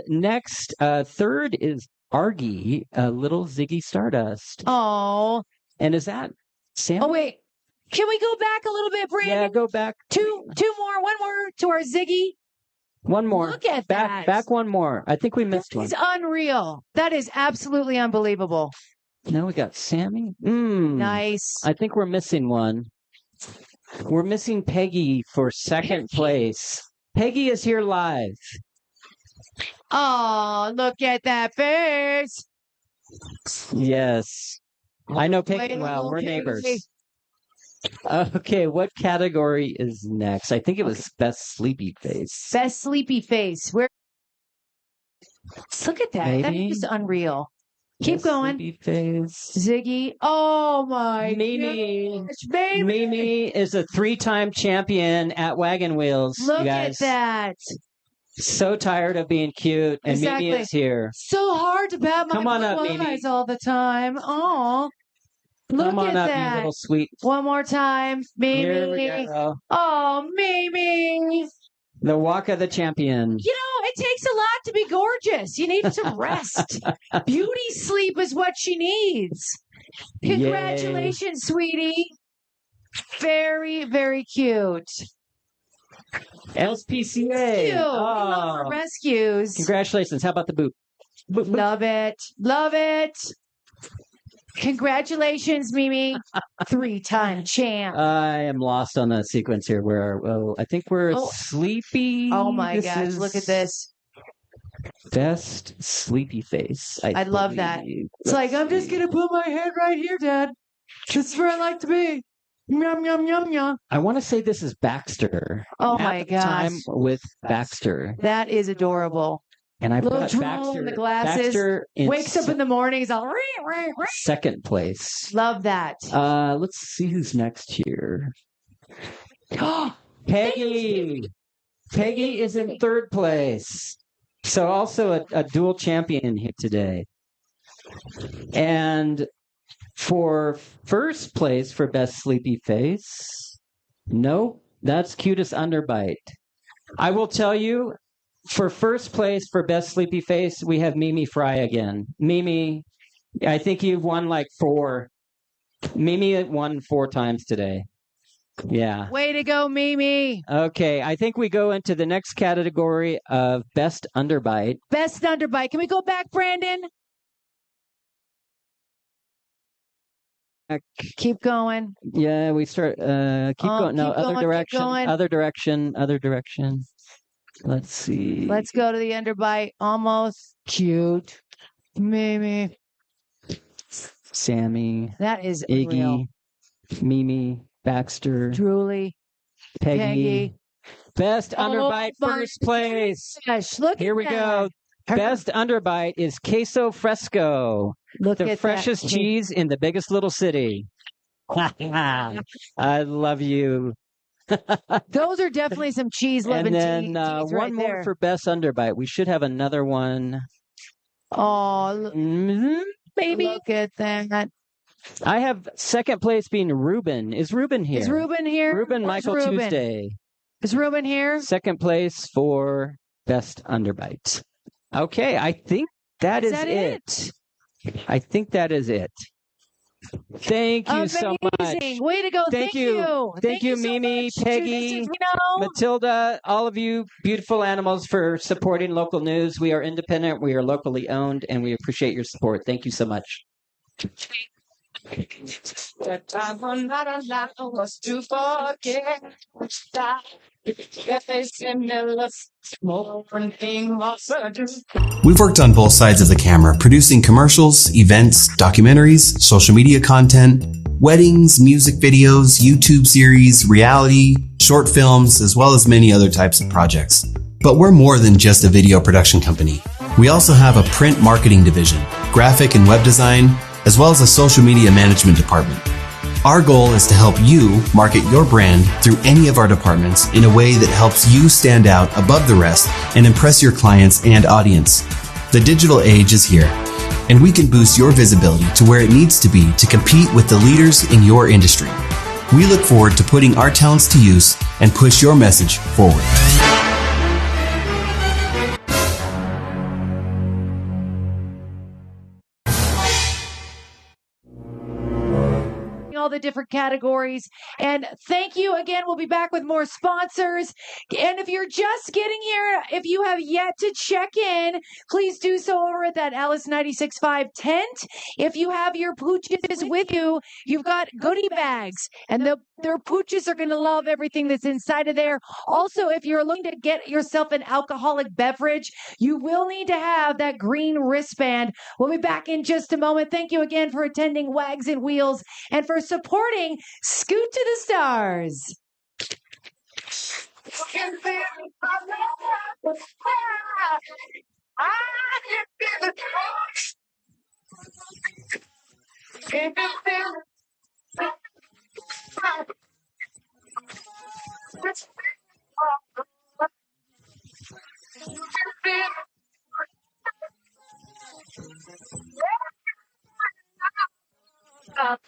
Next, third is Argy, little Ziggy Stardust. Oh, and is that Sammy? Oh wait, can we go back a little bit, Brandon? Yeah, go back. Two more, one more to our Ziggy. One more. Look at that. Back one more. I think we missed one. It's unreal. That is absolutely unbelievable. Now we got Sammy. Nice. I think we're missing one. We're missing Peggy for second place. Peggy is here live. Oh, look at that face. Yes. I know Peggy well. We're neighbors. Okay, what category is next? I think it was Best Sleepy Face. Best Sleepy Face. Look at that. Maybe. That is just unreal. Keep going. Sleepy Face. Ziggy. Oh my Mimi. gosh, baby. Mimi is a 3-time champion at Wag N Wheels. Look you guys. at that. So tired of being cute, and Exactly. Mimi is here. So hard to bat my Come on up, blue Mimi. eyes all the time. Oh, look Come on at up, that. you little sweet. One more time, Here we Mimi. go. Oh, Mimi. The walk of the champion. You know, it takes a lot to be gorgeous. You need some rest. Beauty sleep is what she needs. Congratulations, sweetie. Very, very cute. LSPCA. Cute. We love our rescues. Congratulations. How about the boot? Boop, boop. Love it. Love it. Congratulations, Mimi. 3-time champ. I am lost on the sequence here. I think we're sleepy. Oh my This gosh, is look at this. Best sleepy face. I love that. It's like, I'm just going to put my head right here, Dad. This is where I like to be. Yum, yum, yum, yum. I want to say this is Baxter. Oh At my the gosh. time with Baxter. That is adorable. And I've Little got drool Baxter. in the glasses. Baxter Wakes up in the morning. He's all, second place. love that. Let's see who's next here. Peggy. Peggy is in third place. So also a dual champion here today. And for first place for best sleepy face, nope, that's cutest underbite. I will tell you, for first place for best sleepy face, we have Mimi Fry again. Mimi, I think you've won like 4. Mimi won 4 times today. Yeah. Way to go, Mimi. Okay, I think we go into the next category of best underbite. Best underbite. Can we go back, Brandon? Keep going. Yeah, we start. Keep going. No, keep going, other keep direction. going. Other direction. Other direction. Let's see. Let's go to the underbite. Almost cute. Mimi. Sammy, That is Iggy, real. Mimi, Baxter, Truly. Peggy. Best underbite, my first place. Gosh, look Here at we that. go. Best underbite is queso fresco, Look the at freshest that. cheese in the biggest little city. I love you. Those are definitely some cheese loving And then teeth one right more there. for best underbite. We should have another one. Oh, Maybe. look at that. I have second place being Ruben. Is Ruben here? Is Ruben here? Ruben Where's Michael Ruben? Tuesday. Is Ruben here? Second place for best underbite. Okay, I think that is it. I think that is it. Thank you so much. Amazing. Way to go. Thank you. Thank you, so Mimi, much to Peggy, Distance Reno. Matilda, all of you beautiful animals for supporting local news. We are independent, we are locally owned, and we appreciate your support. Thank you so much. That time will not allow us to forget that they similar more thing lost. We've worked on both sides of the camera, producing commercials, events, documentaries, social media content, weddings, music videos, YouTube series, reality, short films, as well as many other types of projects. But we're more than just a video production company. We also have a print marketing division, graphic and web design, as well as a social media management department. Our goal is to help you market your brand through any of our departments in a way that helps you stand out above the rest and impress your clients and audience. The digital age is here, and we can boost your visibility to where it needs to be to compete with the leaders in your industry. We look forward to putting our talents to use and push your message forward. All the different categories. And thank you again. We'll be back with more sponsors. And if you're just getting here, if you have yet to check in, please do so over at that Alice 96.5 tent. If you have your pooches with you, you've got goodie bags, and their pooches are going to love everything that's inside of there. Also, if you're looking to get yourself an alcoholic beverage, you will need to have that green wristband. We'll be back in just a moment. Thank you again for attending Wags and Wheels and for supporting Scoot to the Stars.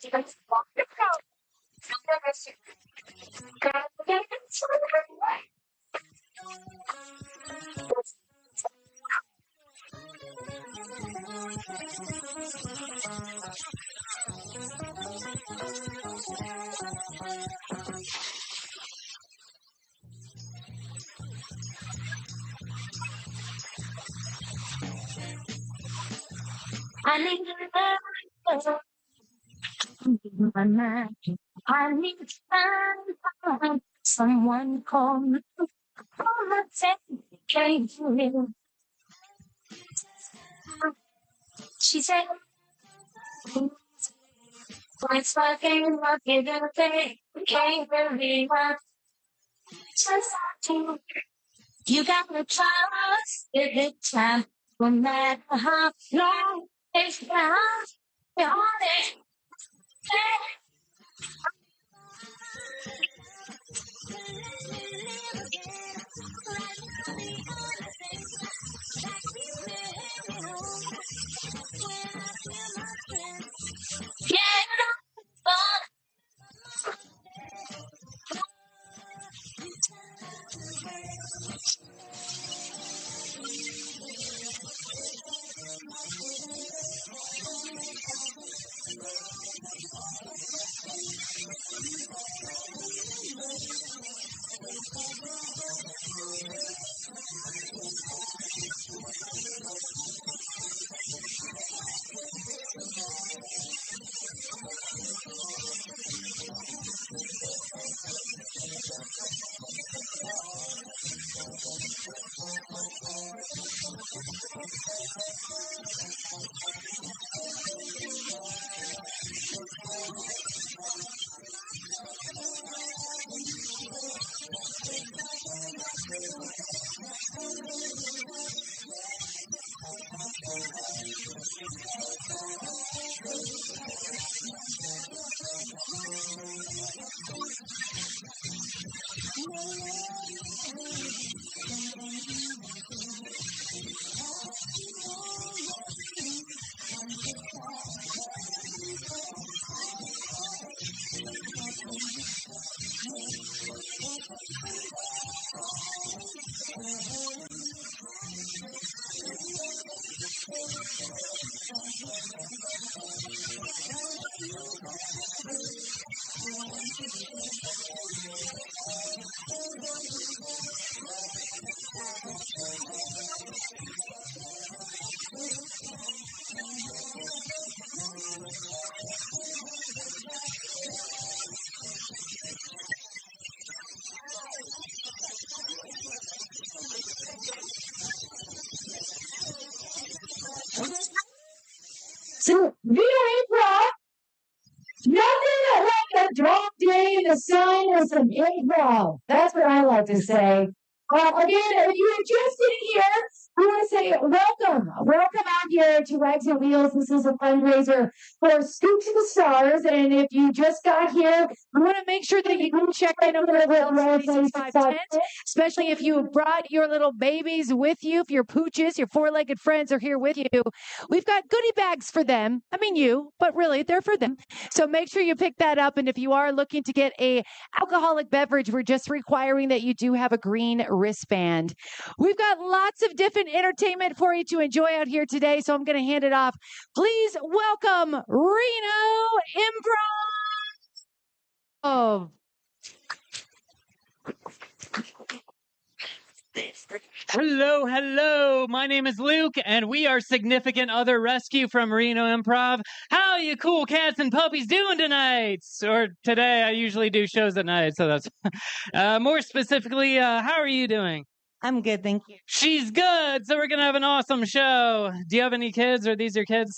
I need love. My mind. I need to find someone call me. Can't live. She said, "It's fucking what you're gonna take. Can't believe what just to you got to trust every time, no matter how long it's been. You're on it. So, improv. Nothing like a drop day in the sun and some improv. That's what I like to say. Again, if you're just sitting here, we want to say welcome. Welcome out here to Wags N Wheels. This is a fundraiser for Scoop to the Stars. And if you just got here, we want to make sure that you can check in over the tent, especially if you brought your little babies with you, if your pooches, your four-legged friends are here with you. We've got goodie bags for them. I mean you, but really they're for them. So make sure you pick that up. And if you are looking to get a alcoholic beverage, we're just requiring that you do have a green wristband. We've got lots of different entertainment for you to enjoy out here today. So I'm going to hand it off. Please welcome Reno Improv. Hello, hello. My name is Luke, and we are Significant Other Rescue from Reno Improv. How you cool cats and puppies doing tonight? Or today, I usually do shows at night, so that's... more specifically, how are you doing? I'm good, thank you. She's good, so we're going to have an awesome show. Do you have any kids? Are these your kids?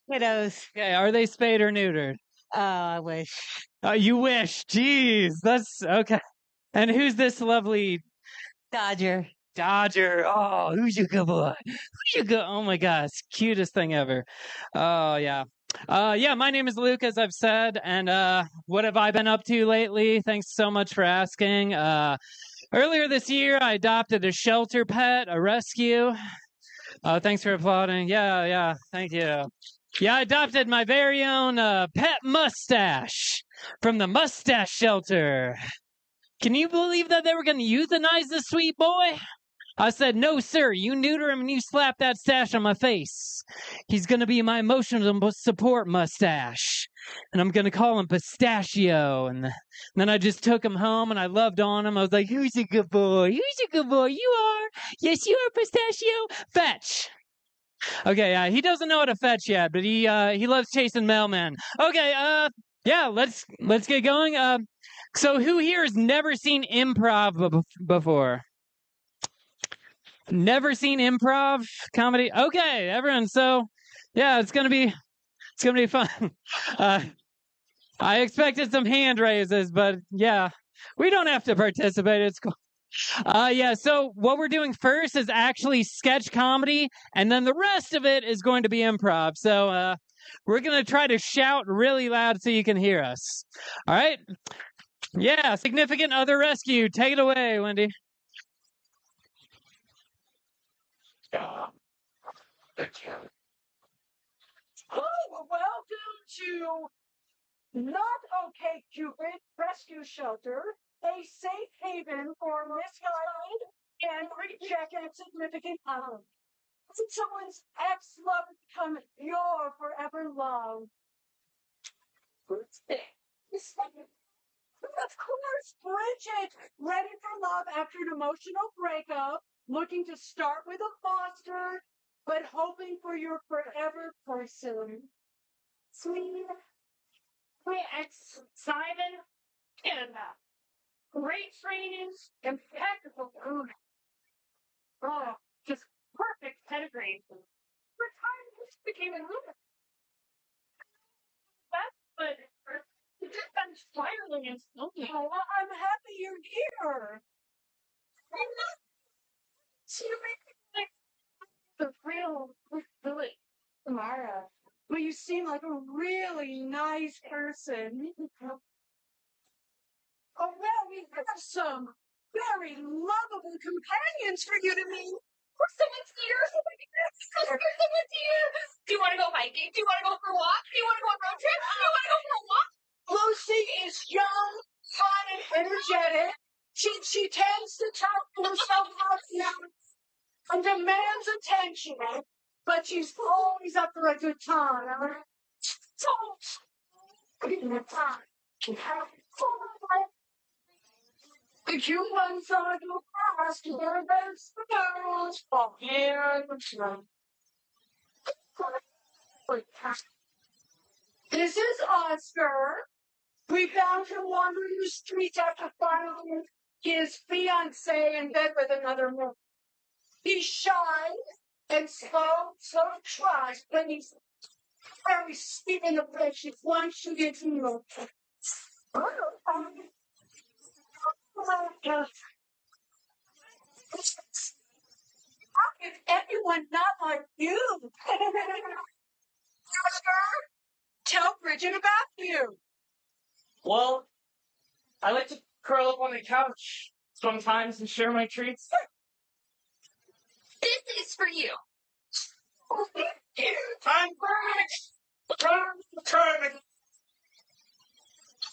Kiddos. Okay, are they spayed or neutered? Oh, I wish. You wish. Jeez, that's... Okay. And who's this lovely... Dodger. Dodger. Oh, who's your good boy? Who's your good? Oh my gosh, cutest thing ever. Oh yeah. Yeah, my name is Luke, as I've said, and what have I been up to lately? Thanks so much for asking. Earlier this year, I adopted a shelter pet, a rescue. Thanks for applauding. Yeah, thank you. Yeah, I adopted my very own pet mustache from the mustache shelter. Can you believe that they were going to euthanize this sweet boy? I said, no, sir, you neuter him and you slap that stash on my face. He's going to be my emotional support mustache. And I'm going to call him Pistachio. And then I just took him home and I loved on him. I was like, who's a good boy? Who's a good boy? You are. Yes, you are, Pistachio. Fetch. Okay, he doesn't know how to fetch yet, but he loves chasing mailmen. Okay, yeah, let's get going. So who here has never seen improv before? Never seen improv comedy? Okay, everyone. So, yeah, it's gonna be fun. I expected some hand raises, but yeah, we don't have to participate. It's cool. Yeah, so what we're doing first is actually sketch comedy, and then the rest of it is going to be improv. So we're going to try to shout really loud so you can hear us. All right? Yeah, significant other rescue. Take it away, Wendy. Oh, welcome to Not Okay Cupid Rescue Shelter, a safe haven for misguided and rejected significant other. Did someone's ex-lover become your forever love? Of course, Bridget, ready for love after an emotional breakup, looking to start with a foster, but hoping for your forever person. Sweet. My ex, Simon, and great training, impeccable food. Oh, just perfect pedigree. Retirement became a rumor. But it just been spiraling and slowly. Oh, I'm happy you're here. She like the real Billy Tamara. Well, you seem like a really nice person. Oh, well, we have some very lovable companions for you to meet. Someone's here. Someone's here. Do you want to go hiking? Do you want to go for a walk? Do you want to go on a road trip? Do you want to go for a walk? Lucy is young, fun, and energetic. She tends to talk to herself out loud and demands attention, but she's always up for a good time. So, if you want to go past your best girls, oh, here this is Oscar. We found him wandering the streets after finding his fiancée in bed with another woman. He's shy and slow to trust, but he's very sweet in the affection once you get to know him. How could anyone not like you? Oscar, tell Bridget about you. Well, I like to curl up on the couch sometimes and share my treats. This is for you. I'm back!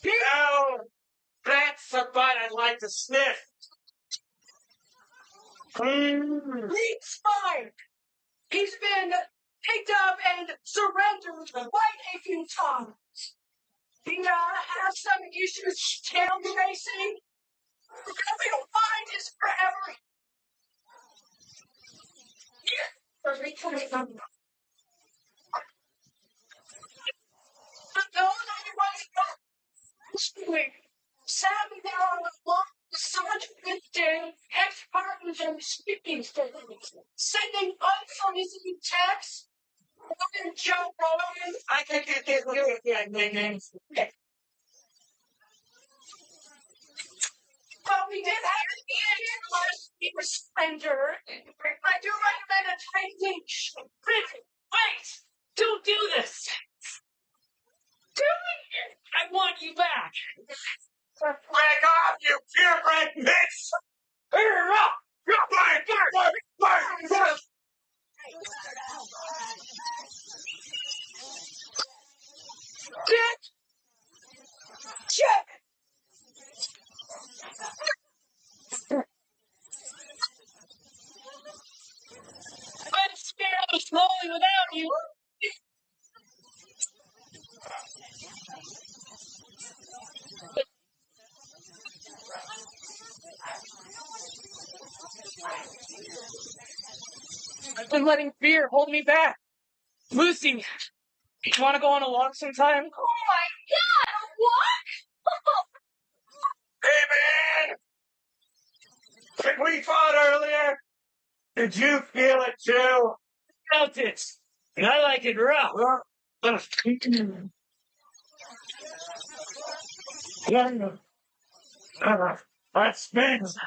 Now, that's a bite I'd like to sniff. Meet Spike. He's been picked up and surrendered quite a few times. He has some issues tailgazing. We don't mind his forever. Sadly, there are a lot of such good ex-partners and speaking statements, sending unsolicited texts, or Joe Rogan. I can't But we did have to be in surrender. I do recommend a training. Wait! Don't do this! I want you back! Back off, you purebred bitch! you. I've been letting fear hold me back. Lucy, you want to go on a walk sometime? Oh my God, what? Hey, man! When we fought earlier, did you feel it too? Felt it. And I like it rough. That spins.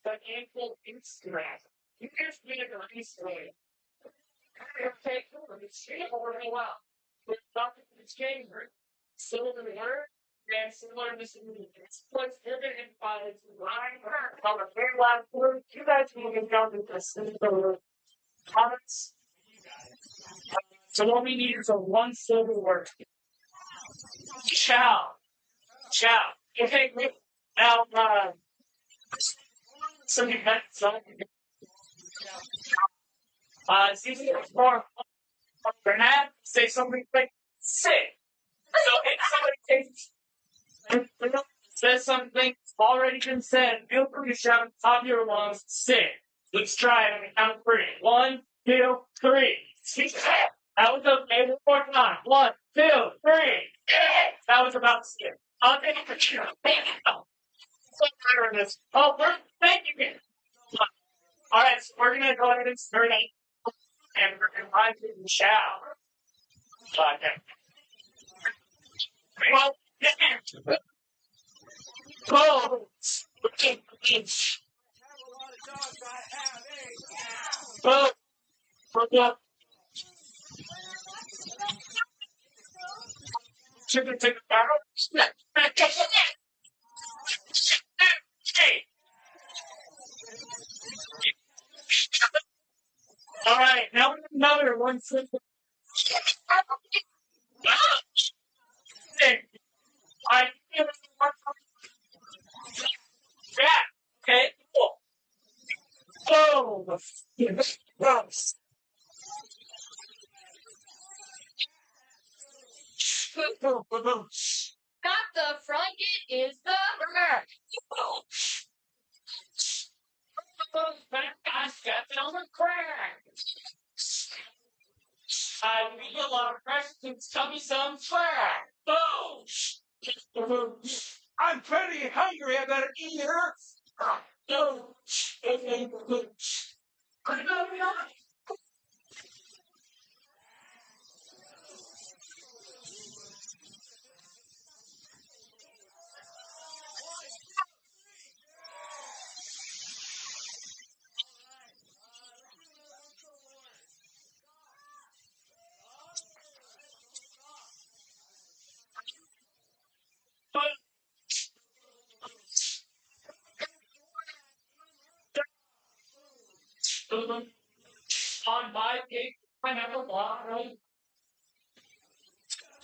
The ankle Instagram. You just made it recently. Okay, cool. It's really well. But Dr. Chamber, similar to her, and similar to this movie. It's what's driven in by its line on the very last word. You guys can get down to this in the comments. So what we need is a one syllable word. Ciao. Ciao. Okay, great. Now, something that it's easy for Bernard say something like sit. So if somebody says something already been said, feel free to shout at the top of your lungs, sit. Let's try it on the count of 3. 1, 2, 3. That was okay. One more time. 1, 2, 3. That was about to skip. Okay, oh, thank you. All right, so we're gonna go ahead and start it, and we're gonna find the shower. Okay. Well, pose. Pose. Chicken take a barrel. Hey. All right, now another one. I yeah. Okay. Cool. Oh. Gross. Not the front, it is the back. I stepped on the crack. I need a lot of questions. Tell me some slack. Boom. I'm pretty hungry. I better eat her. No. On my cake, I have a lot of.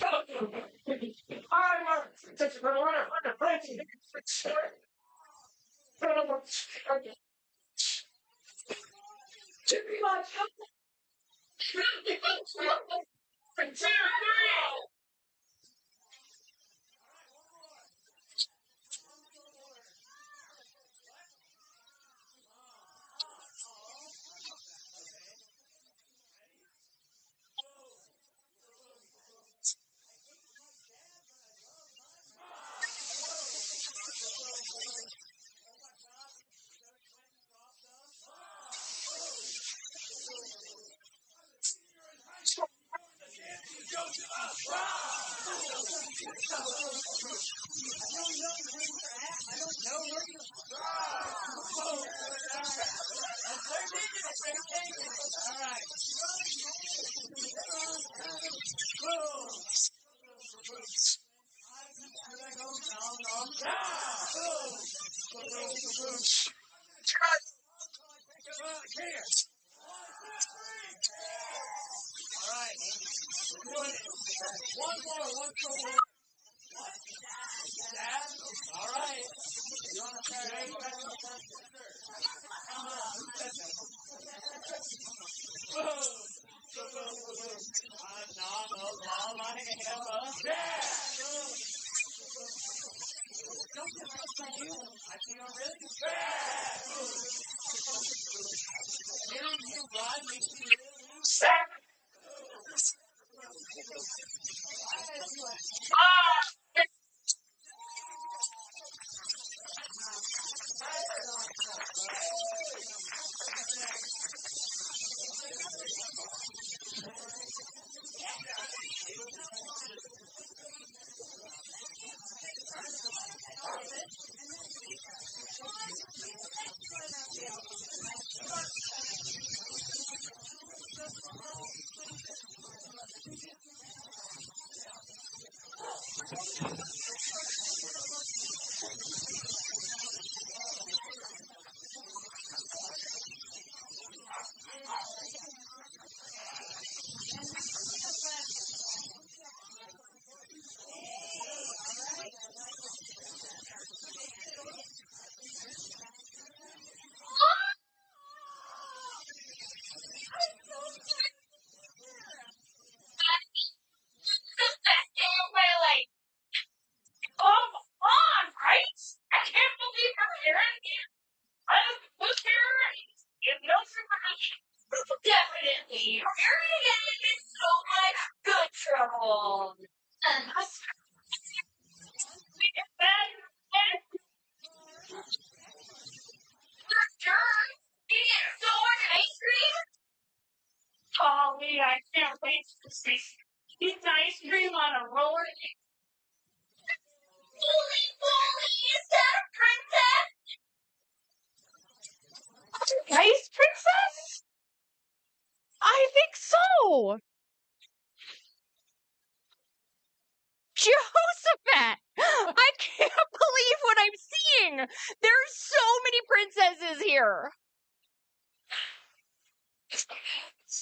I want to run the French. Too much. Come on, right? I can't believe you're here. Who's here? You know somebody? Definitely. You're gonna get in so much good trouble. And us. We get that. Sure. Eat so much ice cream. Golly, I can't wait to see. Eat ice cream on a roller. Bully, is that a princess? Ice princess? I think so. Jehoshaphat! I can't believe what I'm seeing. There's so many princesses here.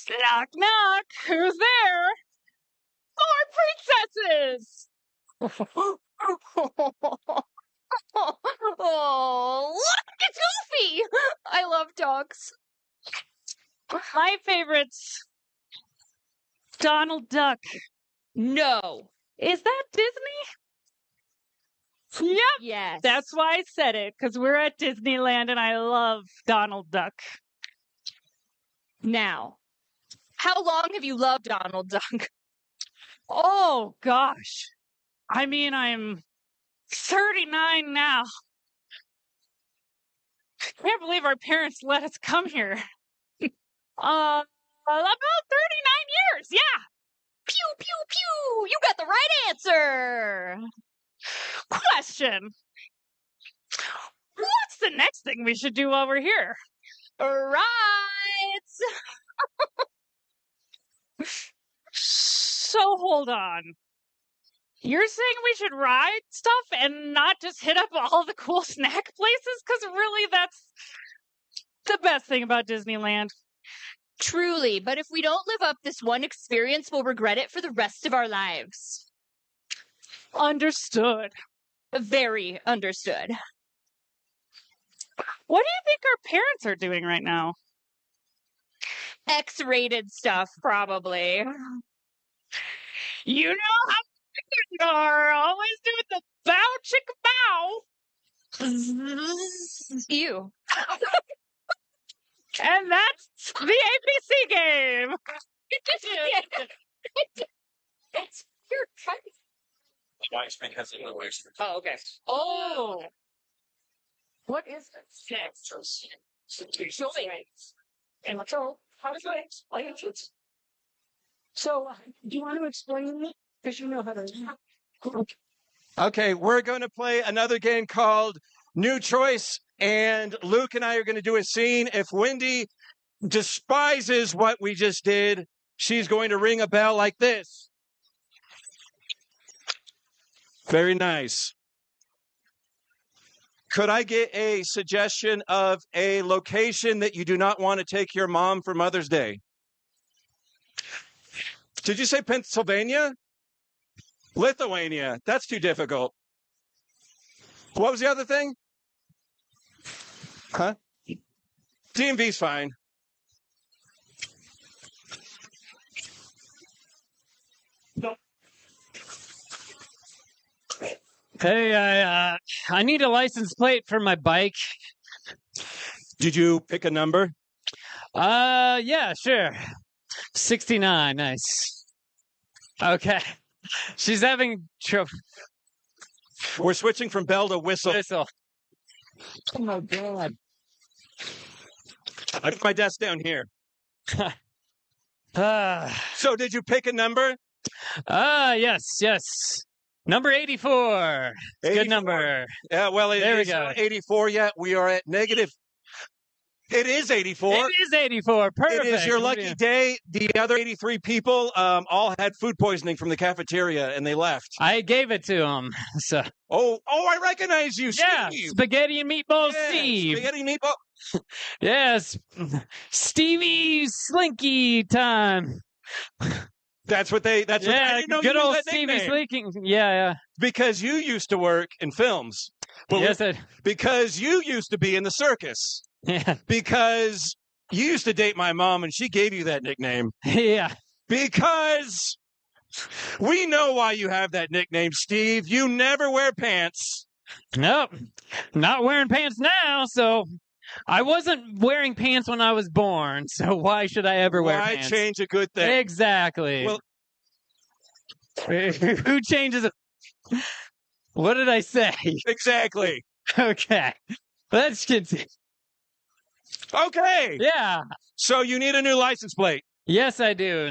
Knock, knock. Who's there? More princesses. Oh, look, it's Goofy. I love dogs. My favorite's Donald Duck. No. Is that Disney? Yep. Yes. That's why I said it, because we're at Disneyland and I love Donald Duck. Now, how long have you loved Donald Duck? Oh, gosh. I mean, I'm 39 now. I can't believe our parents let us come here. About 39 years, yeah. Pew, pew, pew. You got the right answer. Question. What's the next thing we should do while we're here? Rides. So hold on. You're saying we should ride stuff and not just hit up all the cool snack places? Because really, that's the best thing about Disneyland. Truly, but if we don't live up this one experience, we'll regret it for the rest of our lives. Understood. Very understood. What do you think our parents are doing right now? X-rated stuff, probably. You know how are always doing the bow chicka bow. Ew. And that's the ABC game. It's your crazy. Ice cream has a little extra. Oh, okay. Oh. What is this? Snacks. Show me. And let's all how does it explain it? So, do you want to explain Because you know how to. Okay, we're going to play another game called New Choice, and Luke and I are going to do a scene. If Wendy despises what we just did, she's going to ring a bell like this. Very nice. Could I get a suggestion of a location that you do not want to take your mom for Mother's Day? Did you say Pennsylvania? Lithuania. That's too difficult. What was the other thing? Huh? DMV's fine. Hey, I need a license plate for my bike. Did you pick a number? Yeah, sure. 69, nice. Okay. She's having trouble. We're switching from bell to whistle. Whistle. Oh my God. I put my desk down here. So did you pick a number? Yes. Number 84. 84. Good number. Yeah, well, there we it's go. not 84 yet. We are at negative. It is 84. It is 84. Perfect. It is your lucky day. The other 83 people all had food poisoning from the cafeteria, and they left. I gave it to them. So. Oh, I recognize you, yeah, Steve. Spaghetti and meatballs, yeah, Steve. Spaghetti and meatball. Yes. Stevie Slinky time. That's what they. That's yeah, what I didn't know good you old that Stevie nickname. Slinky. Yeah. Because you used to work in films. Yes, because you used to be in the circus. Yeah. Because you used to date my mom, and she gave you that nickname. Yeah. Because we know why you have that nickname, Steve. You never wear pants. Nope. Not wearing pants now, so I wasn't wearing pants when I was born, so why should I ever wear pants? Why change a good thing? Exactly. Well, who changes it? What did I say? Exactly. Okay. Let's continue. Okay. Yeah. So you need a new license plate. Yes, I do.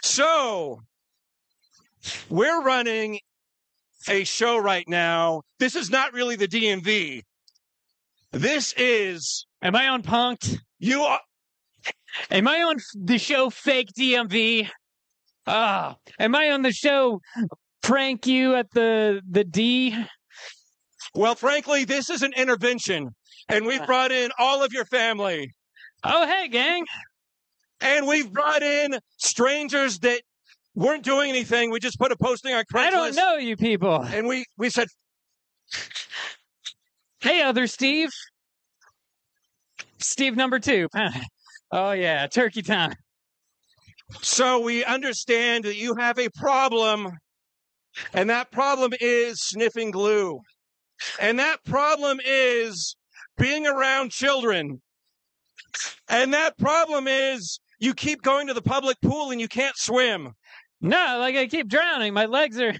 So we're running a show right now. This is not really the DMV. This is. Am I on Punk'd? You are. Am I on the show Fake DMV? Am I on the show Prank You at the D? Well, frankly, this is an intervention, and we've brought in all of your family. Oh, hey, gang. And we've brought in strangers that weren't doing anything. We just put a posting on Craigslist. I don't know you people. And we said, hey, other Steve. Steve number 2. Oh, yeah, turkey time. So we understand that you have a problem, and that problem is sniffing glue. And that problem is being around children. And that problem is you keep going to the public pool and you can't swim. No, like I keep drowning. My legs are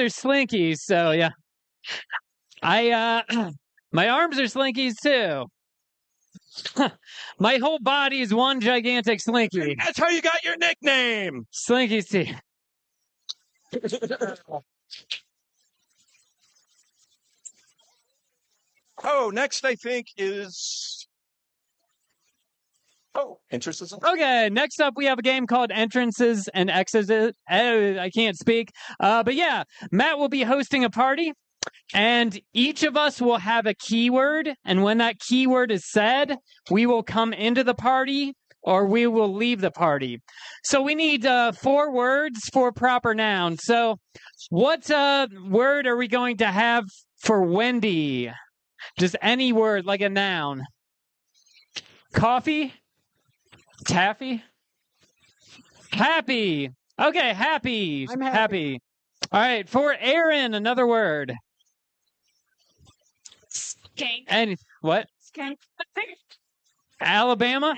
slinky, so yeah. My arms are slinkies too. My whole body is one gigantic slinky. That's how you got your nickname. Slinkies too. Oh, next I think is... Oh, entrances. Okay, next up we have a game called Entrances and Exits. I can't speak. But yeah, Matt will be hosting a party, and each of us will have a keyword, and when that keyword is said, we will come into the party or we will leave the party. So we need 4 words for proper nouns. So what word are we going to have for Wendy? Just any word, like a noun. Coffee? Taffy? Happy. Okay, happy. I'm happy. All right, for Aaron, another word. Skank. And what? Skank. Alabama?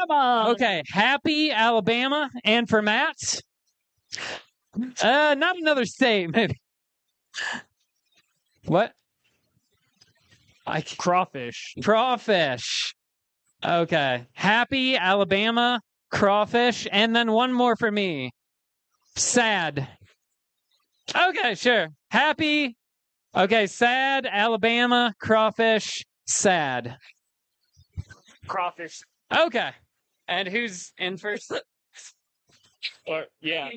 Alabama. Okay, happy Alabama. And for Matt? Not another state, maybe. What? Crawfish. Crawfish. Okay. Happy Alabama, crawfish, and then one more for me. Sad. Okay, sure. Happy. Okay, sad, Alabama, crawfish, sad. Crawfish. Okay. And who's in first? Or yeah.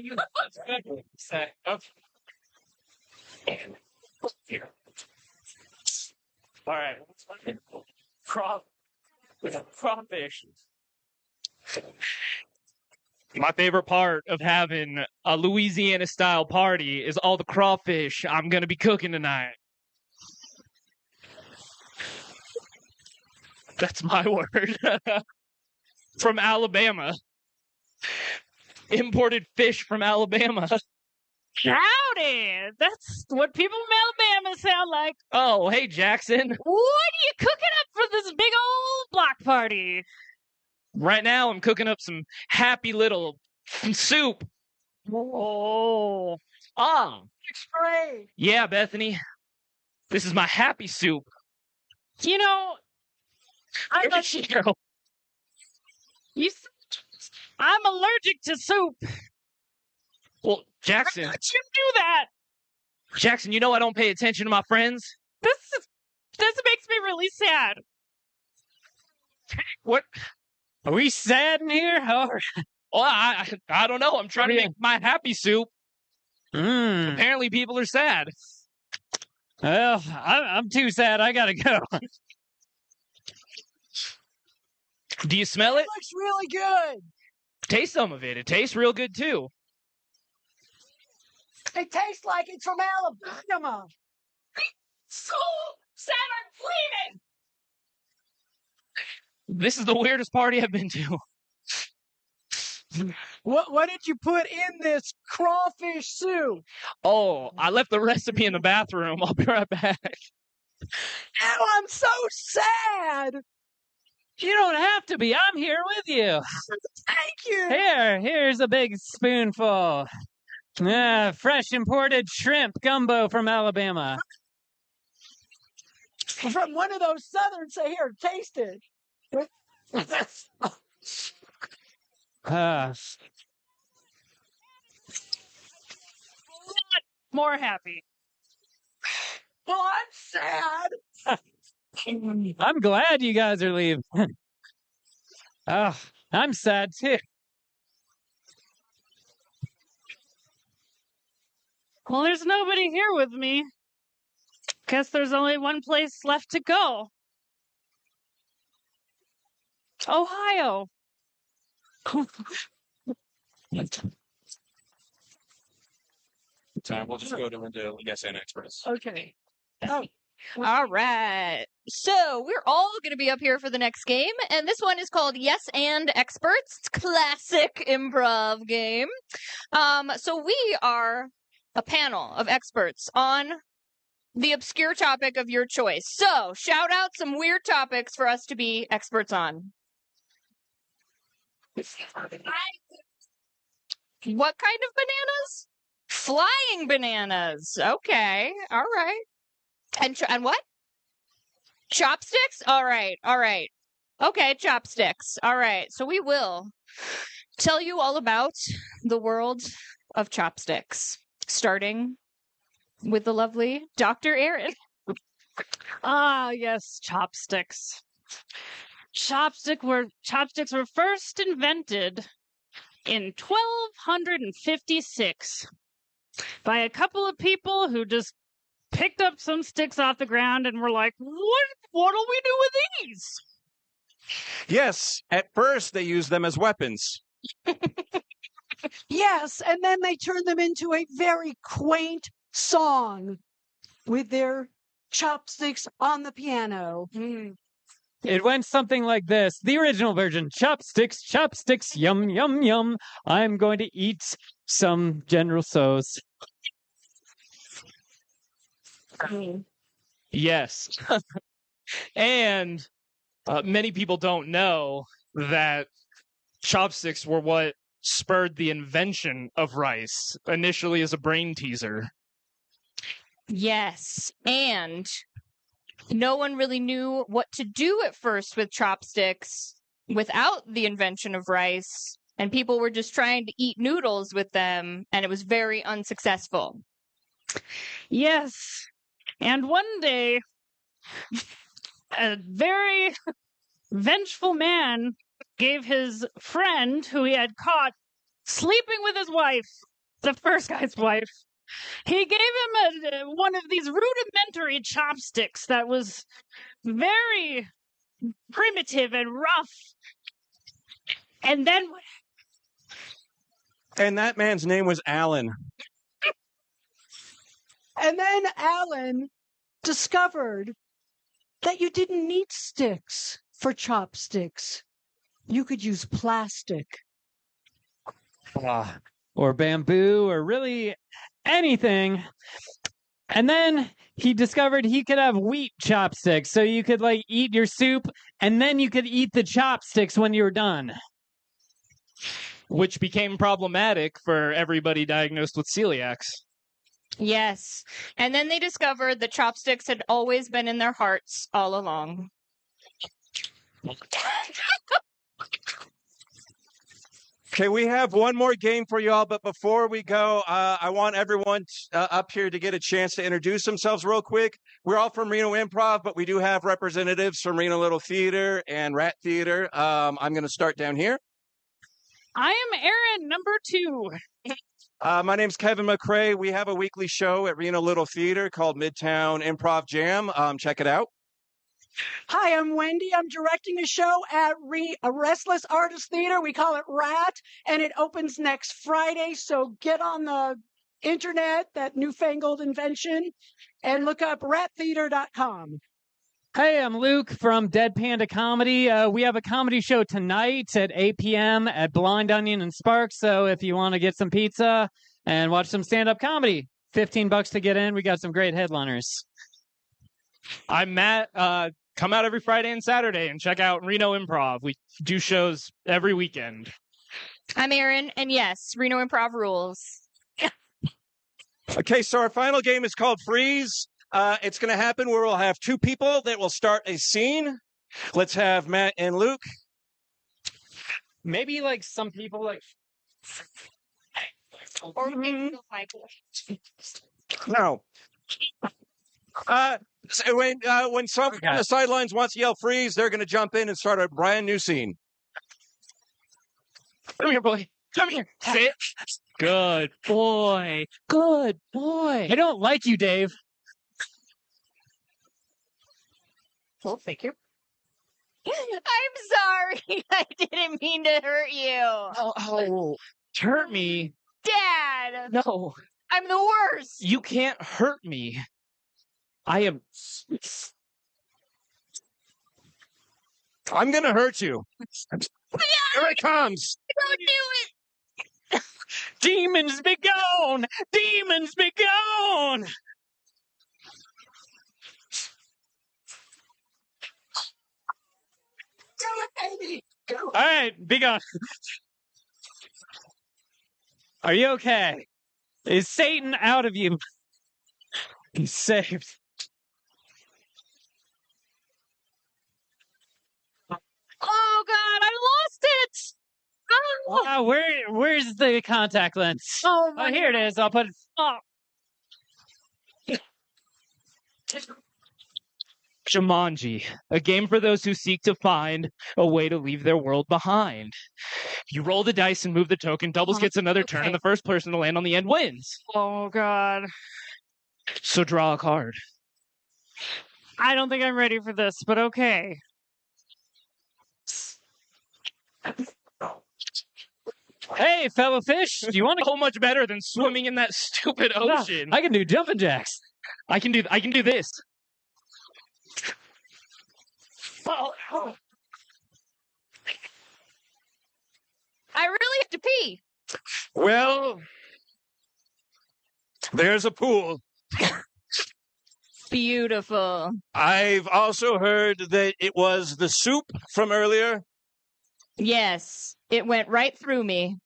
Sad. Okay. Here. All right. Crawfish. My favorite part of having a Louisiana style party is all the crawfish I'm going to be cooking tonight. That's my word. From Alabama. Imported fish from Alabama. Howdy! That's what people from Alabama sound like. Oh, hey, Jackson. What are you cooking up for this big old block party? Right now, I'm cooking up some happy little soup. Oh. Ah. It's great. Yeah, Bethany. This is my happy soup. You know, Where did she go? I'm allergic to soup. Well, Jackson. How could you do that? Jackson, you know I don't pay attention to my friends. This makes me really sad. What? Are we sad in here? Well, I don't know. I'm trying to make my happy soup. Apparently, people are sad. Well, I'm too sad. I gotta go. Do you smell it? It looks really good. Taste some of it. It tastes real good too. It tastes like it's from Alabama. So sad I'm bleeding. This is the weirdest party I've been to. What did you put in this crawfish soup? Oh, I left the recipe in the bathroom. I'll be right back. Oh, I'm so sad. You don't have to be. I'm here with you. Thank you. Here's a big spoonful. Fresh imported shrimp gumbo from Alabama. From one of those southern, say here, taste it. More happy. Well, I'm sad. I'm glad you guys are leaving. Oh, I'm sad too. Well, there's nobody here with me. Guess there's only one place left to go. Ohio. Time. We'll just go to the Yes and Express. Okay. Oh. All right. So we're all going to be up here for the next game, and this one is called Yes and Experts. It's a classic improv game. So we are a panel of experts on the obscure topic of your choice. So shout out some weird topics for us to be experts on. What kind of bananas? Flying bananas. Okay. All right. And what? Chopsticks? All right. Okay, chopsticks. All right. So we will tell you all about the world of chopsticks, starting with the lovely Dr. Erin. Ah, yes, chopsticks. Chopsticks were first invented in 1256 by a couple of people who just picked up some sticks off the ground and were like, what'll we do with these? Yes, at first they used them as weapons. Yes, and then they turned them into a very quaint song with their chopsticks on the piano. It went something like this. The original version. Chopsticks, chopsticks, yum, yum, yum. I'm going to eat some General Tso's. Yes. And many people don't know that chopsticks were what spurred the invention of rice, initially as a brain teaser. Yes, and no one really knew what to do at first with chopsticks without the invention of rice. and people were just trying to eat noodles with them, and it was very unsuccessful. Yes. And one day, a very vengeful man gave his friend, who he had caught sleeping with his wife, the first guy's wife, he gave him one of these rudimentary chopsticks that was very primitive and rough. And then And that man's name was Alan. And then Alan discovered that you didn't need sticks for chopsticks. You could use plastic. Or bamboo, or really anything. And then he discovered he could have wheat chopsticks, so you could like eat your soup, and then you could eat the chopsticks when you were done. Which became problematic for everybody diagnosed with celiacs. Yes. And then they discovered the chopsticks had always been in their hearts all along. Okay, we have one more game for y'all, but before we go, I want everyone up here to get a chance to introduce themselves real quick. We're all from Reno Improv, but we do have representatives from Reno Little Theater and Rat Theater. I'm going to start down here. I am Aaron, number 2. My name's Kevin McCrae. We have a weekly show at Reno Little Theater called Midtown Improv Jam. Check it out. Hi, I'm Wendy. I'm directing a show at a Restless Artist Theater. We call it RAT, and it opens next Friday. So get on the internet, that newfangled invention, and look up rattheater.com. Hey, I'm Luke from Dead Panda Comedy. We have a comedy show tonight at 8 p.m. at Blind Onion and Sparks. So if you want to get some pizza and watch some stand-up comedy, $15 to get in. We got some great headliners. I'm Matt. Come out every Friday and Saturday and check out Reno Improv. We do shows every weekend. I'm Aaron, and yes, Reno Improv rules. Okay, so our final game is called Freeze. It's going to happen where we'll have 2 people that will start a scene. Let's have Matt and Luke. Maybe like some people like. Or No. So when someone on the sidelines wants to yell freeze, they're going to jump in and start a brand new scene. Come here, boy. Come here. Sit. Good boy. Good boy. I don't like you, Dave. Full figure. I'm sorry. I didn't mean to hurt you. Oh, hurt me. Dad. No. I'm the worst. You can't hurt me. I am. I'm going to hurt you. Here it comes. Don't do it. Demons be gone! Demons be gone! All right, be gone. Are you okay? Is Satan out of you? He's saved. Oh God, I lost it. Oh, Where's the contact lens? oh my Here it is. I'll put it. Oh. Jumanji, a game for those who seek to find a way to leave their world behind. You roll the dice and move the token. Doubles gets another turn, and the first person to land on the end wins. Oh God. So draw a card. I don't think I'm ready for this, but okay. Hey, fellow fish, do you want to? So much better than swimming in that stupid ocean. I can do jumping jacks. I can do this. I really have to pee. Well, there's a pool. Beautiful. I've also heard that it was the soup from earlier. Yes, it went right through me.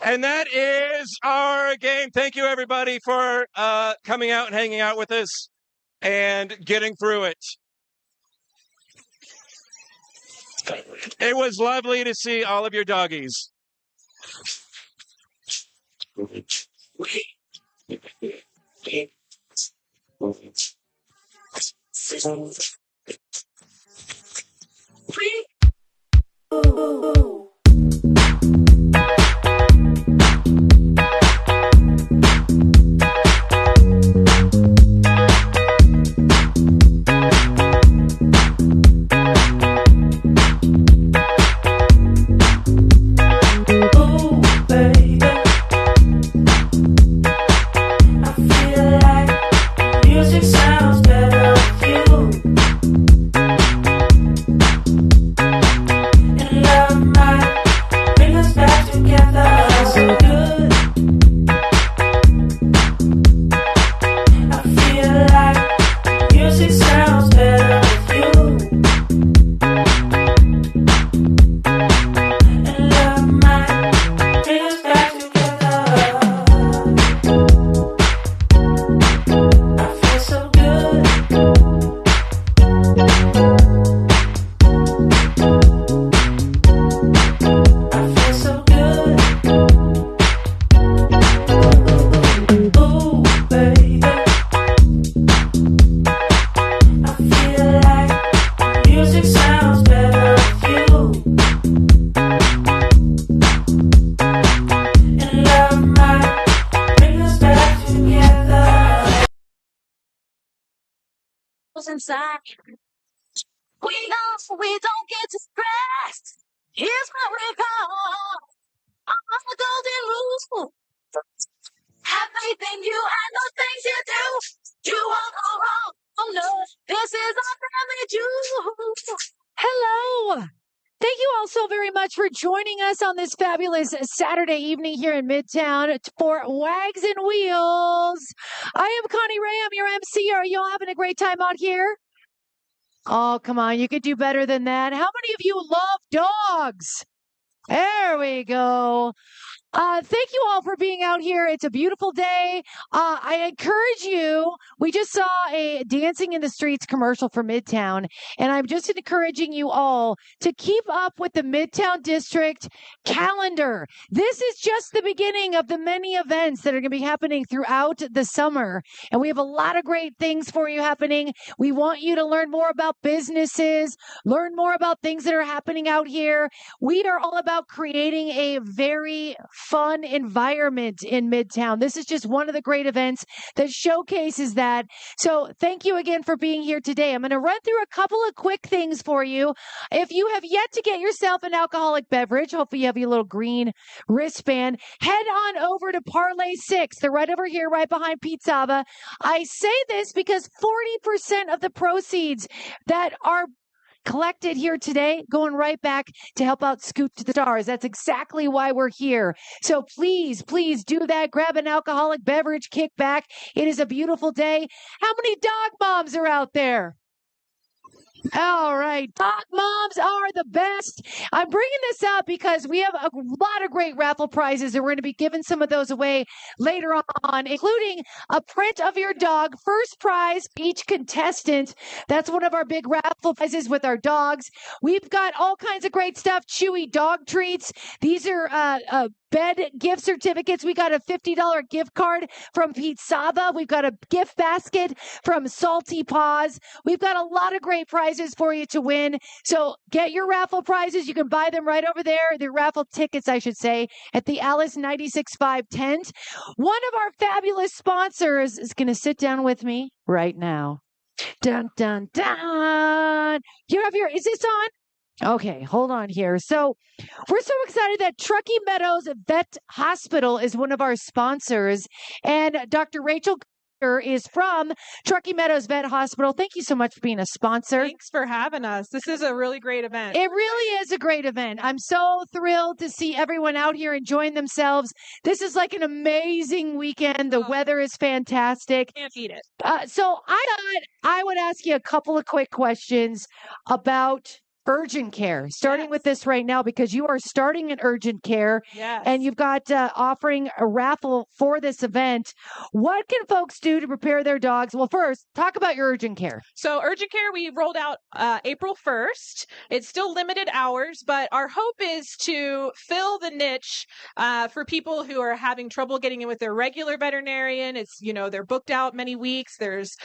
And that is our game. Thank you, everybody, for coming out and hanging out with us and getting through it. It was lovely to see all of your doggies. Inside. We don't get to stress. Here's what we call all the golden rules. Have faith in you and the things you do. You won't go wrong. Oh no, this is our family jewel. Hello. Thank you all so very much for joining us on this fabulous Saturday evening here in Midtown for Wags N Wheels. I am Connie Ray. I'm your MC. Are you all having a great time out here? Oh, come on. You could do better than that. How many of you love dogs? There we go. Thank you all for being out here. It's a beautiful day. I encourage you. We just saw a Dancing in the Streets commercial for Midtown, and I'm just encouraging you all to keep up with the Midtown District calendar. This is just the beginning of the many events that are going to be happening throughout the summer, and we have a lot of great things for you happening. We want you to learn more about businesses, learn more about things that are happening out here. We are all about creating a very fun environment in Midtown. This is just one of the great events that showcases that. So thank you again for being here today. I'm going to run through a couple of quick things for you. If you have yet to get yourself an alcoholic beverage, hopefully you have your little green wristband, head on over to Parlay 6. They're right over here, right behind Pizzava. I say this because 40% of the proceeds that are collected here today, going right back to help out Scoot to the Stars. That's exactly why we're here. So please do that. Grab an alcoholic beverage, kick back. It is a beautiful day. How many dog moms are out there? All right. Dog moms are the best. I'm bringing this up because we have a lot of great raffle prizes, and we're going to be giving some of those away later on, including a print of your dog. First prize, each contestant. That's one of our big raffle prizes with our dogs. We've got all kinds of great stuff. Chewy dog treats. These are bed gift certificates. We got a $50 gift card from Pete Saba. We've got a gift basket from Salty Paws. We've got a lot of great prizes for you to win. So get your raffle prizes. You can buy them right over there. The raffle tickets, I should say, at the Alice 96.5 tent. One of our fabulous sponsors is going to sit down with me right now. Dun, dun, dun. Is this on? Okay, hold on here. So we're so excited that Truckee Meadows Vet Hospital is one of our sponsors, and Dr. Rachel is from Truckee Meadows Vet Hospital. Thank you so much for being a sponsor. Thanks for having us. This is a really great event. It really is a great event. I'm so thrilled to see everyone out here enjoying themselves. This is like an amazing weekend. The weather is fantastic. Can't beat it. So I thought I would ask you a couple of quick questions about urgent care, starting with this right now, because you are starting an urgent care and you've got offering a raffle for this event. What can folks do to prepare their dogs? Well, first, talk about your urgent care. So urgent care, we rolled out April 1st. It's still limited hours, but our hope is to fill the niche for people who are having trouble getting in with their regular veterinarian. It's, they're booked out many weeks. There's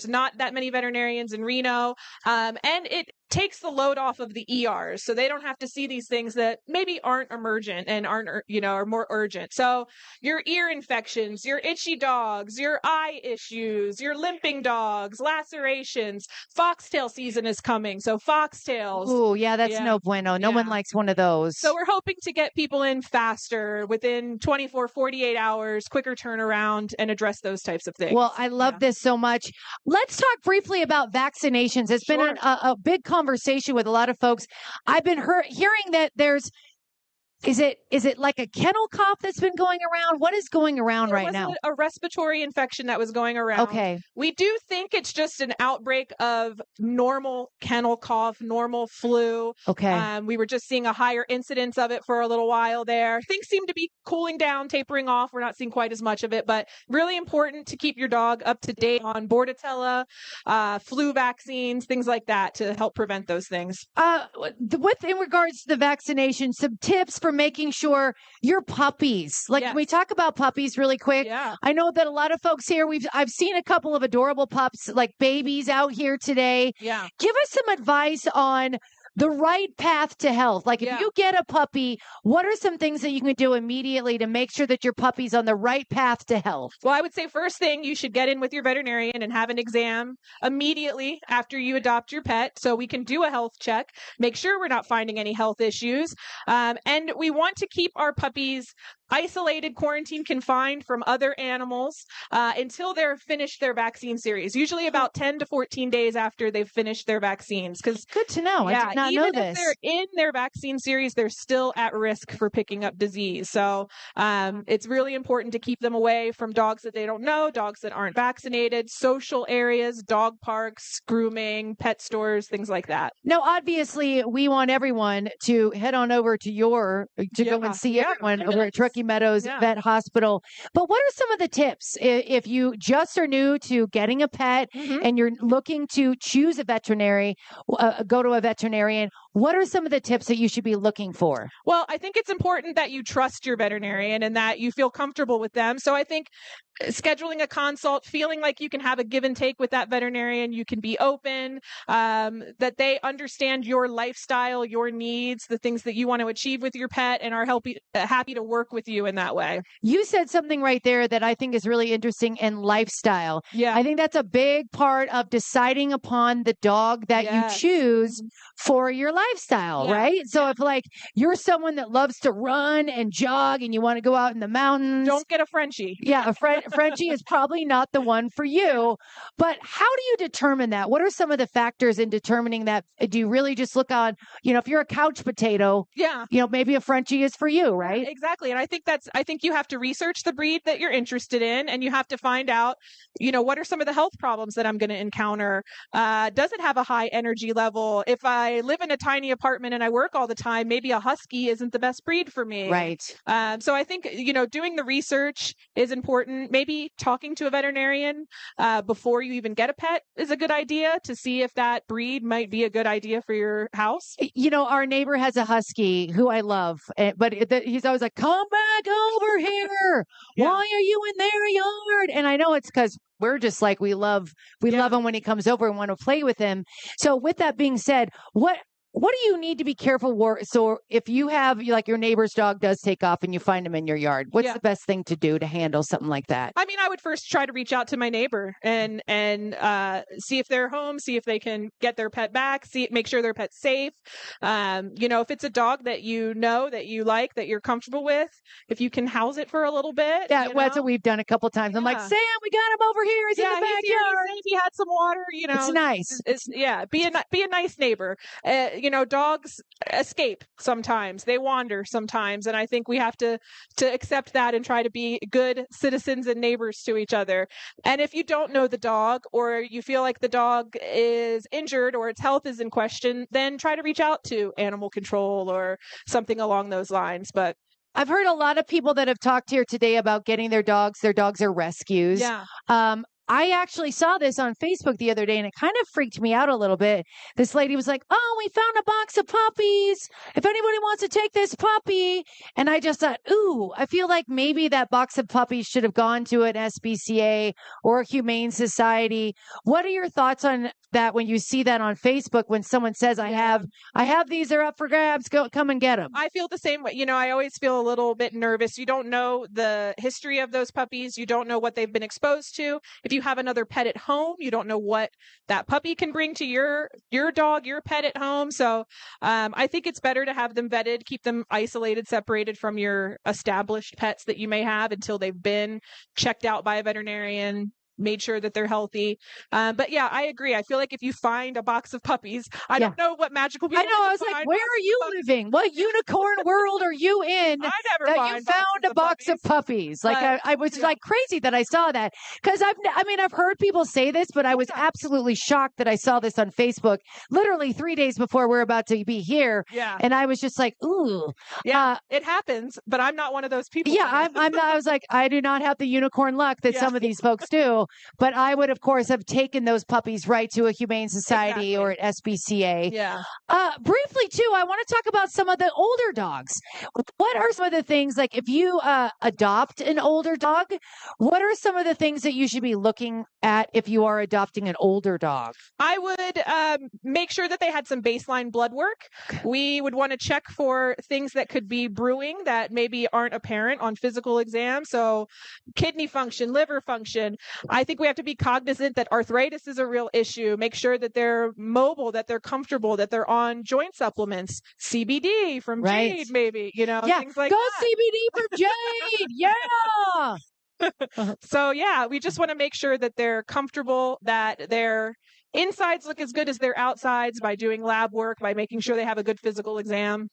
not that many veterinarians in Reno. And it takes the load off of the ERs, so they don't have to see these things that maybe aren't emergent and aren't, are more urgent. So your ear infections, your itchy dogs, your eye issues, your limping dogs, lacerations. Foxtail season is coming, so foxtails. Ooh, yeah, that's no bueno. No one likes one of those. So we're hoping to get people in faster, within 24, 48 hours, quicker turnaround, and address those types of things. Well, I love this so much. Let's talk briefly about vaccinations. It's been a big conversation with a lot of folks. I've been hearing that is it like a kennel cough that's been going around? What is going around right now? A respiratory infection that was going around. Okay. We do think it's just an outbreak of normal kennel cough, normal flu. Okay. We were just seeing a higher incidence of it for a little while there. Things seem to be cooling down, tapering off. We're not seeing quite as much of it, but really important to keep your dog up to date on Bordetella, flu vaccines, things like that to help prevent those things. In regards to the vaccination, some tips for making sure your puppies, we talk about puppies really quick. Yeah. I know that a lot of folks here, I've seen a couple of adorable pups, like babies out here today. Yeah. Give us some advice on the right path to health. Like if you get a puppy, what are some things that you can do immediately to make sure that your puppy's on the right path to health? Well, I would say first thing, you should get in with your veterinarian and have an exam immediately after you adopt your pet, so we can do a health check, make sure we're not finding any health issues. And we want to keep our puppies isolated, quarantine, confined from other animals until they're finished their vaccine series, usually about 10 to 14 days after they've finished their vaccines. Because good to know. I did not know even this. if they're in their vaccine series, they're still at risk for picking up disease. So it's really important to keep them away from dogs that they don't know, dogs that aren't vaccinated, social areas, dog parks, grooming, pet stores, things like that. Now, obviously, we want everyone to head on over to go and see everyone over at Truckee Meadows Vet Hospital. But what are some of the tips if you just are new to getting a pet and you're looking to choose a veterinary, go to a veterinarian? What are some of the tips that you should be looking for? Well, I think it's important that you trust your veterinarian and that you feel comfortable with them. So I think scheduling a consult, feeling like you can have a give and take with that veterinarian, you can be open, that they understand your lifestyle, your needs, the things that you want to achieve with your pet, and are happy to work with you in that way. You said something right there that I think is really interesting, in lifestyle. Yeah. I think that's a big part of deciding upon the dog that you choose for your lifestyle, right? So if you're someone that loves to run and jog and you want to go out in the mountains, don't get a Frenchie. Yeah, Frenchie is probably not the one for you. But how do you determine that? What are some of the factors in determining that? Do you really just look on, if you're a couch potato, maybe a Frenchie is for you, right? Exactly. And I think you have to research the breed that you're interested in, and you have to find out, what are some of the health problems that I'm going to encounter? Does it have a high energy level? If I live in a tiny apartment and I work all the time, maybe a husky isn't the best breed for me. Right. So I think, doing the research is important. Maybe talking to a veterinarian before you even get a pet is a good idea, to see if that breed might be a good idea for your house. Our neighbor has a husky who I love, but he's always like, come back over here. Why are you in their yard? And I know it's because we're just like, we love him when he comes over and want to play with him. So with that being said, what do you need to be careful for? So if you have, your neighbor's dog does take off and you find him in your yard, what's the best thing to do to handle something like that? I mean, I would first try to reach out to my neighbor and see if they're home, see if they can get their pet back, make sure their pet's safe. If it's a dog that that you like, that you're comfortable with, if you can house it for a little bit. That's what we've done a couple times. I'm like, Sam, we got him over here. He's in the backyard. He had some water. It's nice. Be a nice neighbor. dogs escape sometimes. They wander sometimes. And I think we have to accept that and try to be good citizens and neighbors to each other. And if you don't know the dog, or you feel like the dog is injured or its health is in question, then try to reach out to animal control or something along those lines. But I've heard a lot of people that have talked here today about getting their dogs. Their dogs are rescues. Yeah. I actually saw this on Facebook the other day, and it kind of freaked me out a little bit. This lady was like, "Oh, we found a box of puppies. If anybody wants to take this puppy." And I just thought, ooh, I feel like maybe that box of puppies should have gone to an SPCA or a Humane Society. What are your thoughts on that when you see that on Facebook, when someone says, I have these, they're up for grabs, come and get them? I feel the same way. I always feel a little bit nervous. You don't know the history of those puppies. You don't know what they've been exposed to. If you have another pet at home, you don't know what that puppy can bring to your dog, your pet at home. So I think it's better to have them vetted, keep them isolated, separated from your established pets that you may have until they've been checked out by a veterinarian, made sure that they're healthy. But yeah, I agree. I feel like if you find a box of puppies, I don't know what magical people. I know. I was like, where are you living? What unicorn world are you in I never that find you found a box of puppies? Like I was like crazy that I saw that, because I've heard people say this, but I was absolutely shocked that I saw this on Facebook literally 3 days before we're about to be here. Yeah. And I was just like, ooh. Yeah, it happens, but I'm not one of those people. Yeah, I'm not. I was like, I do not have the unicorn luck that some of these folks do. But I would, of course, have taken those puppies right to a Humane Society or an SPCA. Yeah. Briefly, too, I want to talk about some of the older dogs. What are some of the things, like if you adopt an older dog, what are some of the things that you should be looking at if you are adopting an older dog? I would make sure that they had some baseline blood work. We would want to check for things that could be brewing that maybe aren't apparent on physical exam. So kidney function, liver function. I think we have to be cognizant that arthritis is a real issue. Make sure that they're mobile, that they're comfortable, that they're on joint supplements, CBD from Jade, maybe, things like go that. CBD for Jade. Yeah. So yeah, we just want to make sure that they're comfortable, that their insides look as good as their outsides by doing lab work, by making sure they have a good physical exam.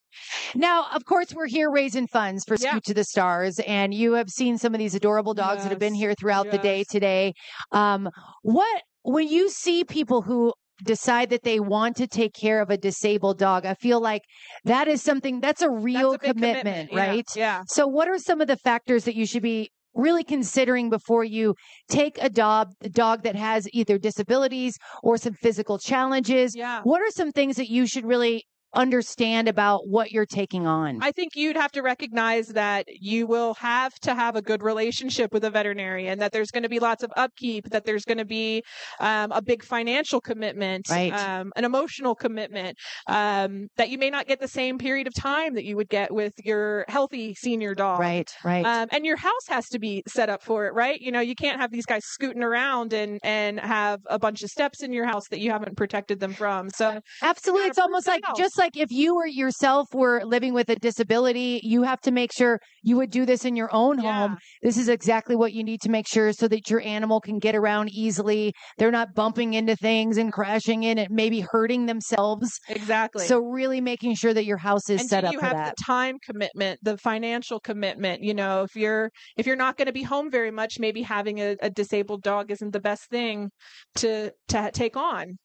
Now, of course, we're here raising funds for Scoot to the Stars, and you have seen some of these adorable dogs that have been here throughout the day today. When you see people who decide that they want to take care of a disabled dog, I feel like that is something that's a real commitment, right? Yeah. So what are some of the factors that you should be really considering before you take a dog that has either disabilities or some physical challenges? Yeah. What are some things that you should really understand about what you're taking on? I think you'd have to recognize that you will have to have a good relationship with a veterinarian, that there's going to be lots of upkeep, that there's going to be a big financial commitment, an emotional commitment, that you may not get the same period of time that you would get with your healthy senior dog. Right. And your house has to be set up for it, right? You can't have these guys scooting around and have a bunch of steps in your house that you haven't protected them from. So absolutely. It's almost like just like if you or yourself were living with a disability, you have to make sure you would do this in your own home. This is exactly what you need to make sure, so that your animal can get around easily. They're not bumping into things and crashing in and maybe hurting themselves. Exactly. So really making sure that your house is set up for that. You have the time commitment, the financial commitment. If you're not going to be home very much, maybe having a disabled dog isn't the best thing to take on.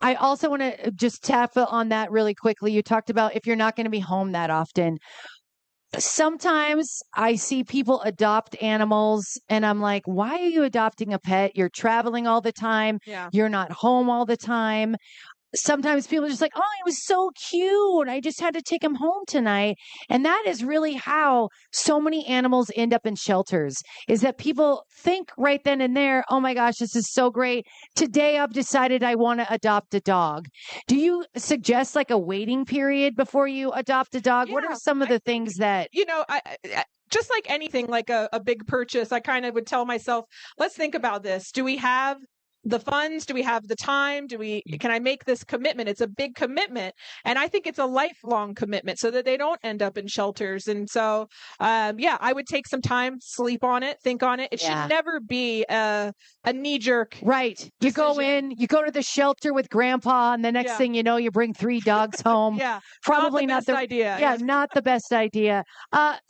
I also want to just tap on that really quickly. You talked about if you're not going to be home that often. Sometimes I see people adopt animals and I'm like, why are you adopting a pet? You're traveling all the time. Yeah. You're not home all the time. Sometimes people are just like, oh, he was so cute. I just had to take him home tonight. And that is really how so many animals end up in shelters, is that people think right then and there, oh my gosh, this is so great. Today I've decided I want to adopt a dog. Do you suggest like a waiting period before you adopt a dog? What are some of the things that... I just like anything, like a big purchase, I kind of would tell myself, let's think about this. Do we have the funds? Do we have the time? Can I make this commitment? It's a big commitment. And I think it's a lifelong commitment so that they don't end up in shelters. And so, yeah, I would take some time, sleep on it, think on it. It should never be a knee jerk. Right. You go to the shelter with grandpa, and the next thing you know, you bring 3 dogs home. Probably not the best idea. Yeah, not the best idea.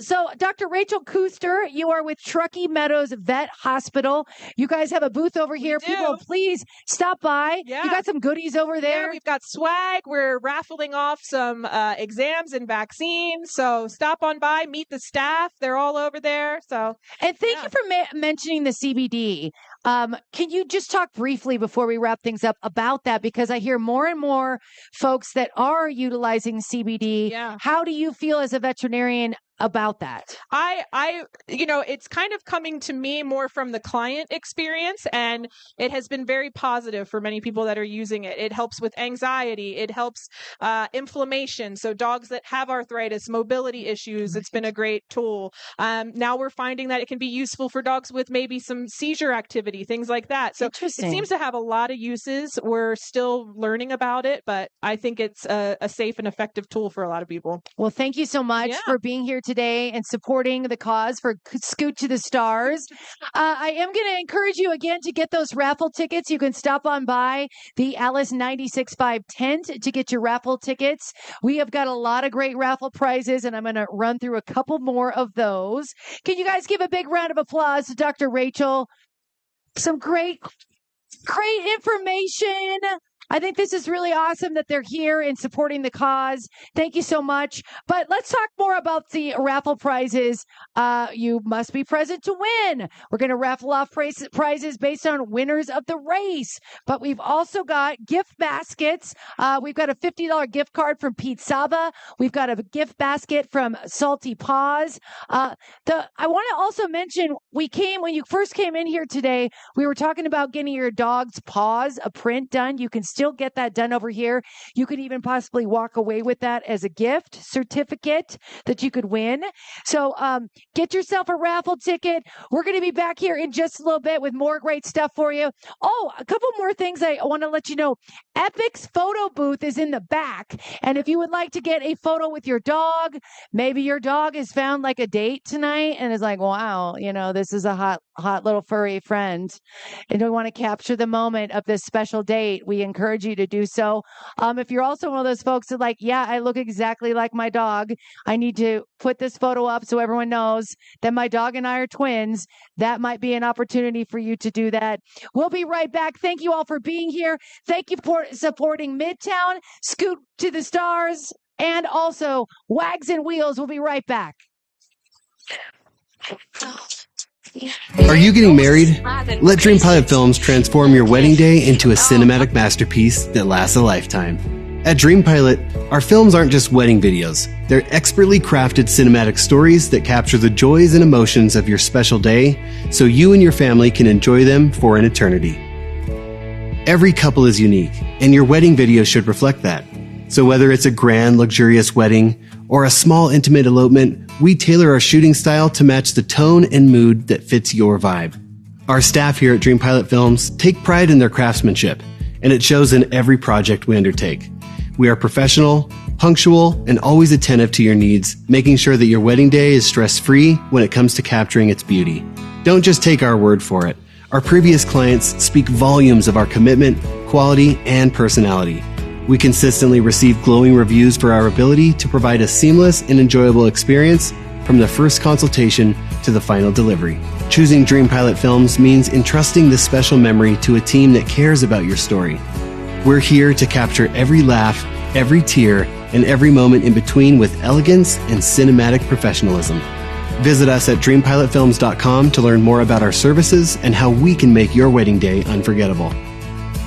So, Dr. Rachel Kuster, you are with Truckee Meadows Vet Hospital. You guys have a booth over here. People, please stop by. Yeah. You got some goodies over there. Yeah, we've got swag. We're raffling off some exams and vaccines. So stop on by, meet the staff. They're all over there. So, and thank you for mentioning the CBD. Can you just talk briefly before we wrap things up about that? Because I hear more and more folks that are utilizing CBD. Yeah. How do you feel as a veterinarian about that? It's kind of coming to me more from the client experience, and it has been very positive for many people that are using it. It helps with anxiety. It helps inflammation. So dogs that have arthritis, mobility issues, it's been a great tool. Now we're finding that it can be useful for dogs with maybe some seizure activity, things like that. So it seems to have a lot of uses. We're still learning about it, but I think it's a safe and effective tool for a lot of people. Well, thank you so much for being here today and supporting the cause for Scoot to the Stars. I am going to encourage you again to get those raffle tickets. You can stop on by the Alice 96.5 tent to get your raffle tickets. We have got a lot of great raffle prizes, and I'm going to run through a couple more of those. Can you guys give a big round of applause to Dr. Rachel? Some great information. I think this is really awesome that they're here and supporting the cause. Thank you so much. But let's talk more about the raffle prizes. You must be present to win. We're going to raffle off prizes based on winners of the race. But we've also got gift baskets. We've got a $50 gift card from Pete Saba. We've got a gift basket from Salty Paws. I want to also mention, when you first came in here today, we were talking about getting your dog's paws, a print done. You can still get that done over here. You could even possibly walk away with that as a gift certificate that you could win. So get yourself a raffle ticket. We're going to be back here in just a little bit with more great stuff for you. Oh, a couple more things I want to let you know. Epic's photo booth is in the back. And if you would like to get a photo with your dog, maybe your dog has found like a date tonight and is like, wow, this is a hot little furry friend. And we want to capture the moment of this special date. We encourage you to do so. If you're also one of those folks that I look exactly like my dog, I need to put this photo up so everyone knows that my dog and I are twins. That might be an opportunity for you to do that. We'll be right back. Thank you all for being here. Thank you for supporting Midtown, Scoot to the Stars, and also Wags N Wheels. We'll be right back. Are you getting married? Let Dream Pilot Films transform your wedding day into a cinematic masterpiece that lasts a lifetime. At Dream Pilot, our films aren't just wedding videos. They're expertly crafted cinematic stories that capture the joys and emotions of your special day so you and your family can enjoy them for an eternity. Every couple is unique, and your wedding video should reflect that. So whether it's a grand, luxurious wedding or a small, intimate elopement, we tailor our shooting style to match the tone and mood that fits your vibe. Our staff here at Dream Pilot Films take pride in their craftsmanship, and it shows in every project we undertake. We are professional, punctual, and always attentive to your needs, making sure that your wedding day is stress-free when it comes to capturing its beauty. Don't just take our word for it. Our previous clients speak volumes of our commitment, quality, and personality. We consistently receive glowing reviews for our ability to provide a seamless and enjoyable experience from the first consultation to the final delivery. Choosing Dream Pilot Films means entrusting this special memory to a team that cares about your story. We're here to capture every laugh, every tear, and every moment in between with elegance and cinematic professionalism. Visit us at dreampilotfilms.com to learn more about our services and how we can make your wedding day unforgettable.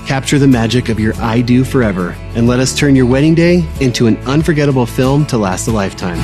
Capture the magic of your I Do forever and let us turn your wedding day into an unforgettable film to last a lifetime.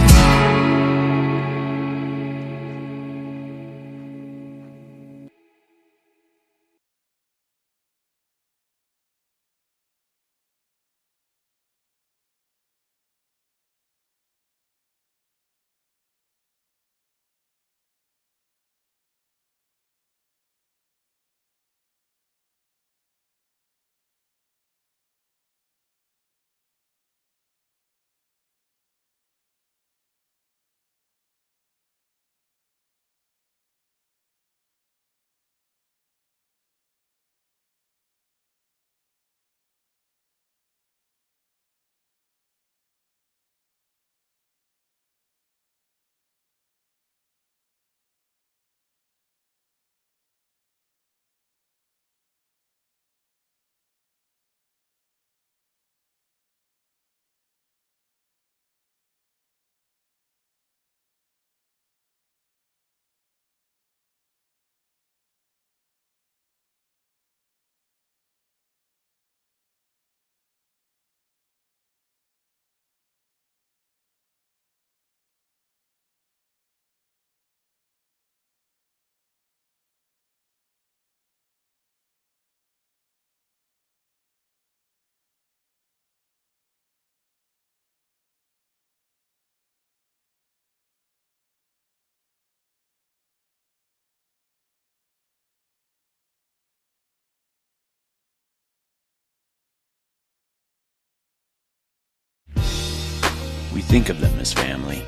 We think of them as family.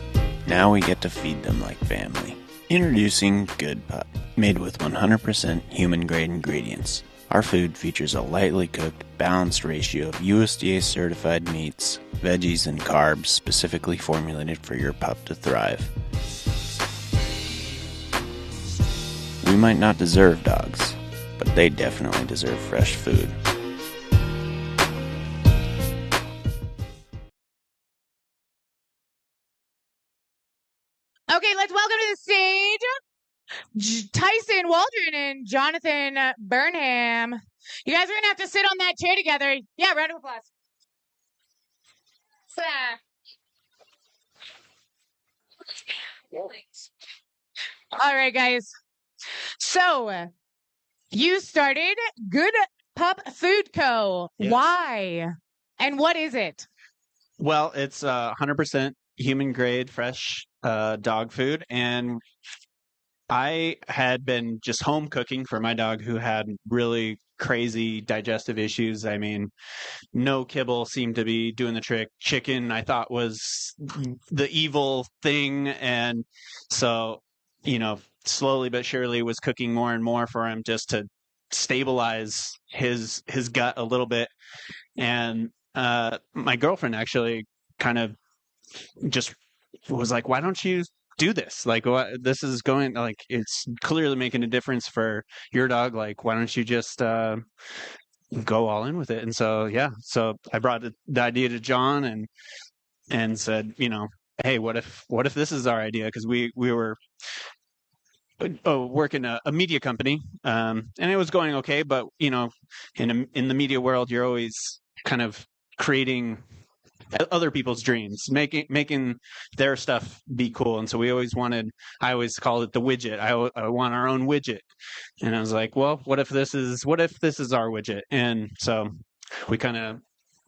Now we get to feed them like family. Introducing Good Pup, made with 100% human-grade ingredients. Our food features a lightly cooked, balanced ratio of USDA-certified meats, veggies, and carbs specifically formulated for your pup to thrive. We might not deserve dogs, but they definitely deserve fresh food. Okay, let's welcome to the stage Tyson Waldron and Jonathan Burnham. You guys are going to have to sit on that chair together. Yeah, round of applause. All right, guys. So, you started Good Pup Food Co. Yes. Why? And what is it? Well, it's 100% human grade fresh dog food, and I had been just home cooking for my dog who had really crazy digestive issues. I mean, no kibble seemed to be doing the trick. Chicken, I thought, was the evil thing, and so, slowly but surely was cooking more and more for him just to stabilize his gut a little bit. And my girlfriend actually kind of just was like, why don't you do this? Like, what, this is going, like, it's clearly making a difference for your dog. Like, why don't you just go all in with it? And so, so I brought the idea to John and said, hey, what if this is our idea? Because we were working a media company, and it was going okay, but in the media world, you're always kind of creating other people's dreams, making their stuff be cool. And so I always called it the widget. I want our own widget. And I was like, well, what if this is our widget? And so we kind of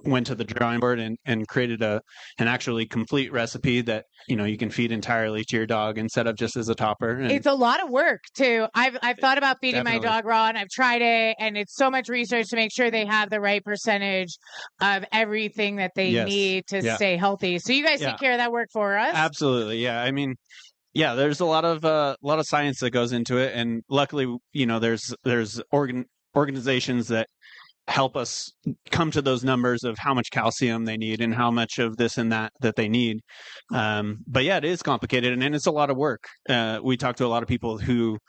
went to the drawing board and created an actually complete recipe that you can feed entirely to your dog instead of just as a topper. And it's a lot of work too. I've thought about feeding Definitely. my dog raw, and I've tried it, and it's so much research to make sure they have the right percentage of everything that they Yes. need to Yeah. stay healthy. So you guys Yeah. take care of that work for us. Absolutely. Yeah. I mean, yeah, there's a lot of science that goes into it, and luckily, there's organizations that help us come to those numbers of how much calcium they need and how much of this and that they need. But yeah, it is complicated, and it's a lot of work. We talk to a lot of people who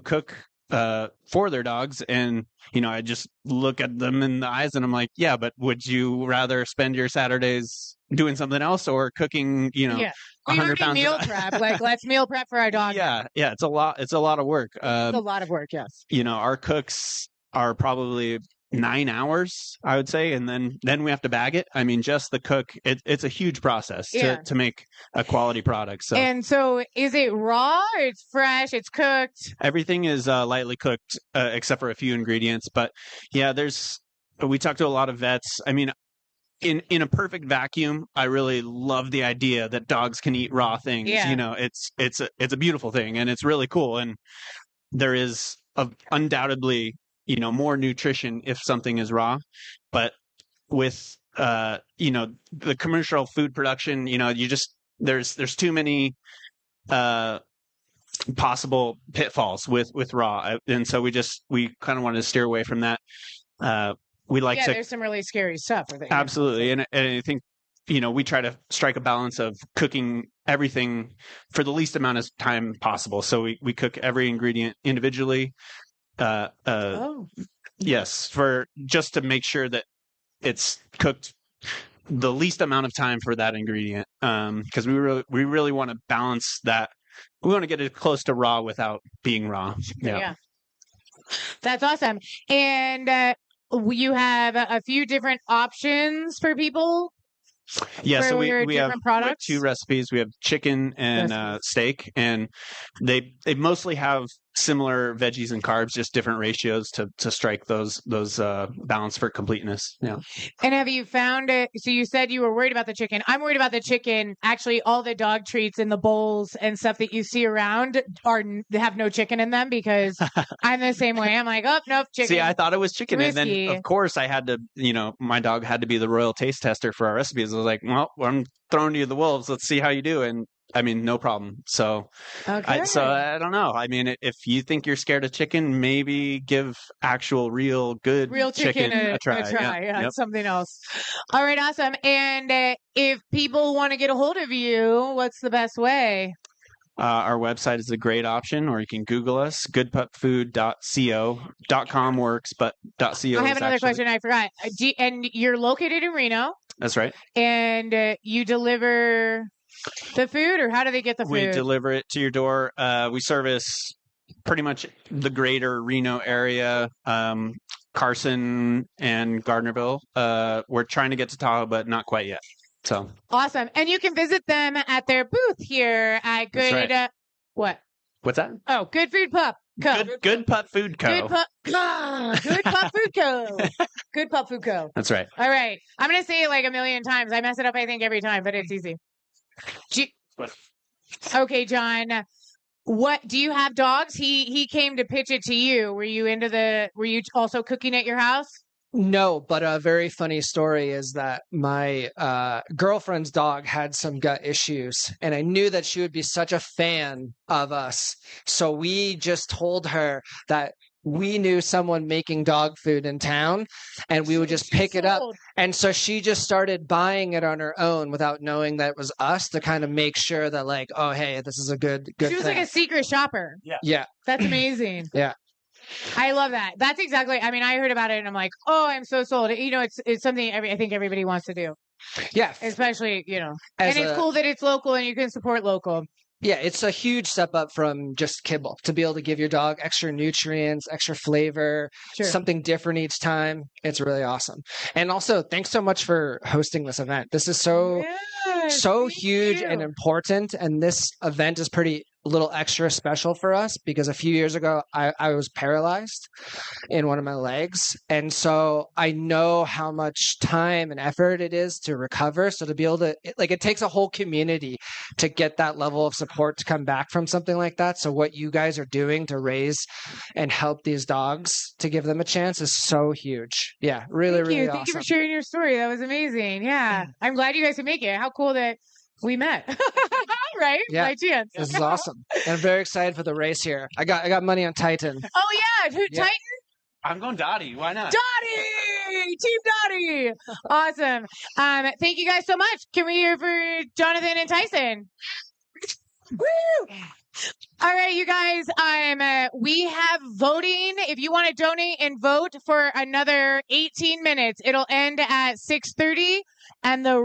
cook for their dogs, and I just look at them in the eyes and I'm like, yeah, but would you rather spend your Saturdays doing something else or cooking, Yeah. We 100 already pounds meal prep. Like, let's meal prep for our dog. Yeah, it's a lot of work. It's a lot of work, yes. Our cooks are probably 9 hours, I would say, and then we have to bag it. I mean, just the cook, it's a huge process Yeah. to make a quality product. So And so is it raw or it's fresh? It's cooked? everything is lightly cooked, except for a few ingredients. But yeah, we talked to a lot of vets. I mean, in a perfect vacuum, I really love the idea that dogs can eat raw things. Yeah. It's a beautiful thing, and it's really cool. And there is undoubtedly, more nutrition if something is raw. But with the commercial food production, there's too many possible pitfalls with raw, and so we kind of wanted to steer away from that. We like to There's some really scary stuff with it. absolutely, and I think we try to strike a balance of cooking everything for the least amount of time possible. So we cook every ingredient individually. Yes, for just to make sure that it's cooked the least amount of time for that ingredient. Because we really want to balance that. We want to get it close to raw without being raw. Yeah. That's awesome. And you have a few different options for people. Yeah, for so your we have different products? two recipes. We have chicken and steak, and they mostly have similar veggies and carbs, just different ratios to strike those balance for completeness. Yeah. And have you found it? So you said you were worried about the chicken. I'm worried about the chicken. Actually, all the dog treats and the bowls and stuff that you see around have no chicken in them because I'm the same way. I'm like, oh, nope, chicken. See, I thought it was chicken. Risky. And then, of course, I had to, my dog had to be the royal taste tester for our recipes. I was like, well, I'm throwing you to the wolves. Let's see how you do. And I mean, no problem. So, okay. I don't know. I mean, if you think you're scared of chicken, maybe give actual, real chicken a try. Yeah, Yep. something else. All right, awesome. And if people want to get a hold of you, what's the best way? Our website is a great option, or you can Google us. Goodpupfood.co.com works, but .co. I have another question. I forgot. And you're located in Reno. That's right. And you deliver the food, or how do they get the food? We deliver it to your door. We service pretty much the greater Reno area, Carson and Gardnerville. We're trying to get to Tahoe, but not quite yet. So awesome. And you can visit them at their booth here at Good. Right. What? What's that? Oh, Good Food Pup Co. Good Pup Food Co. Good Pup Food Co. Good Pup Food Co. That's right. All right. I'm going to say it like a million times. I mess it up, I think, every time, but it's easy. Okay, John. What do you have dogs? He came to pitch it to you. Were you also cooking at your house? No, but a very funny story is that my girlfriend's dog had some gut issues, and I knew that she would be such a fan of us. So we just told her that we knew someone making dog food in town, and we would just pick it up. And so she just started buying it on her own without knowing that it was us, to kind of make sure that, like, oh, hey, this is a good She was thing. like a secret shopper. Yeah. That's amazing. Yeah. I love that. That's exactly. I mean, I heard about it and I'm like, oh, I'm so sold. It's something I think everybody wants to do. Yeah. Especially, and As it's cool that it's local and you can support local. Yeah, it's a huge step up from just kibble to be able to give your dog extra nutrients, extra flavor, something different each time. It's really awesome. And also, thanks so much for hosting this event. This is so huge and important. And this event is a little extra special for us because a few years ago, I was paralyzed in one of my legs. And so I know how much time and effort it is to recover. So to be able to, it takes a whole community to get that level of support to come back from something like that. So what you guys are doing to raise and help these dogs to give them a chance is so huge. Yeah, really awesome. Thank you for sharing your story. That was amazing. Yeah. I'm glad you guys could make it. How cool that we met. Right? Yeah. By chance. This is awesome. And I'm very excited for the race here. I got money on Titan. Oh yeah, Titan? I'm going Dottie. Why not? Dottie! Team Dottie! Awesome. Thank you guys so much. Can we hear for Jonathan and Tyson? Woo! All right, you guys. We have voting. If you want to donate and vote for another 18 minutes, it'll end at 6:30, and the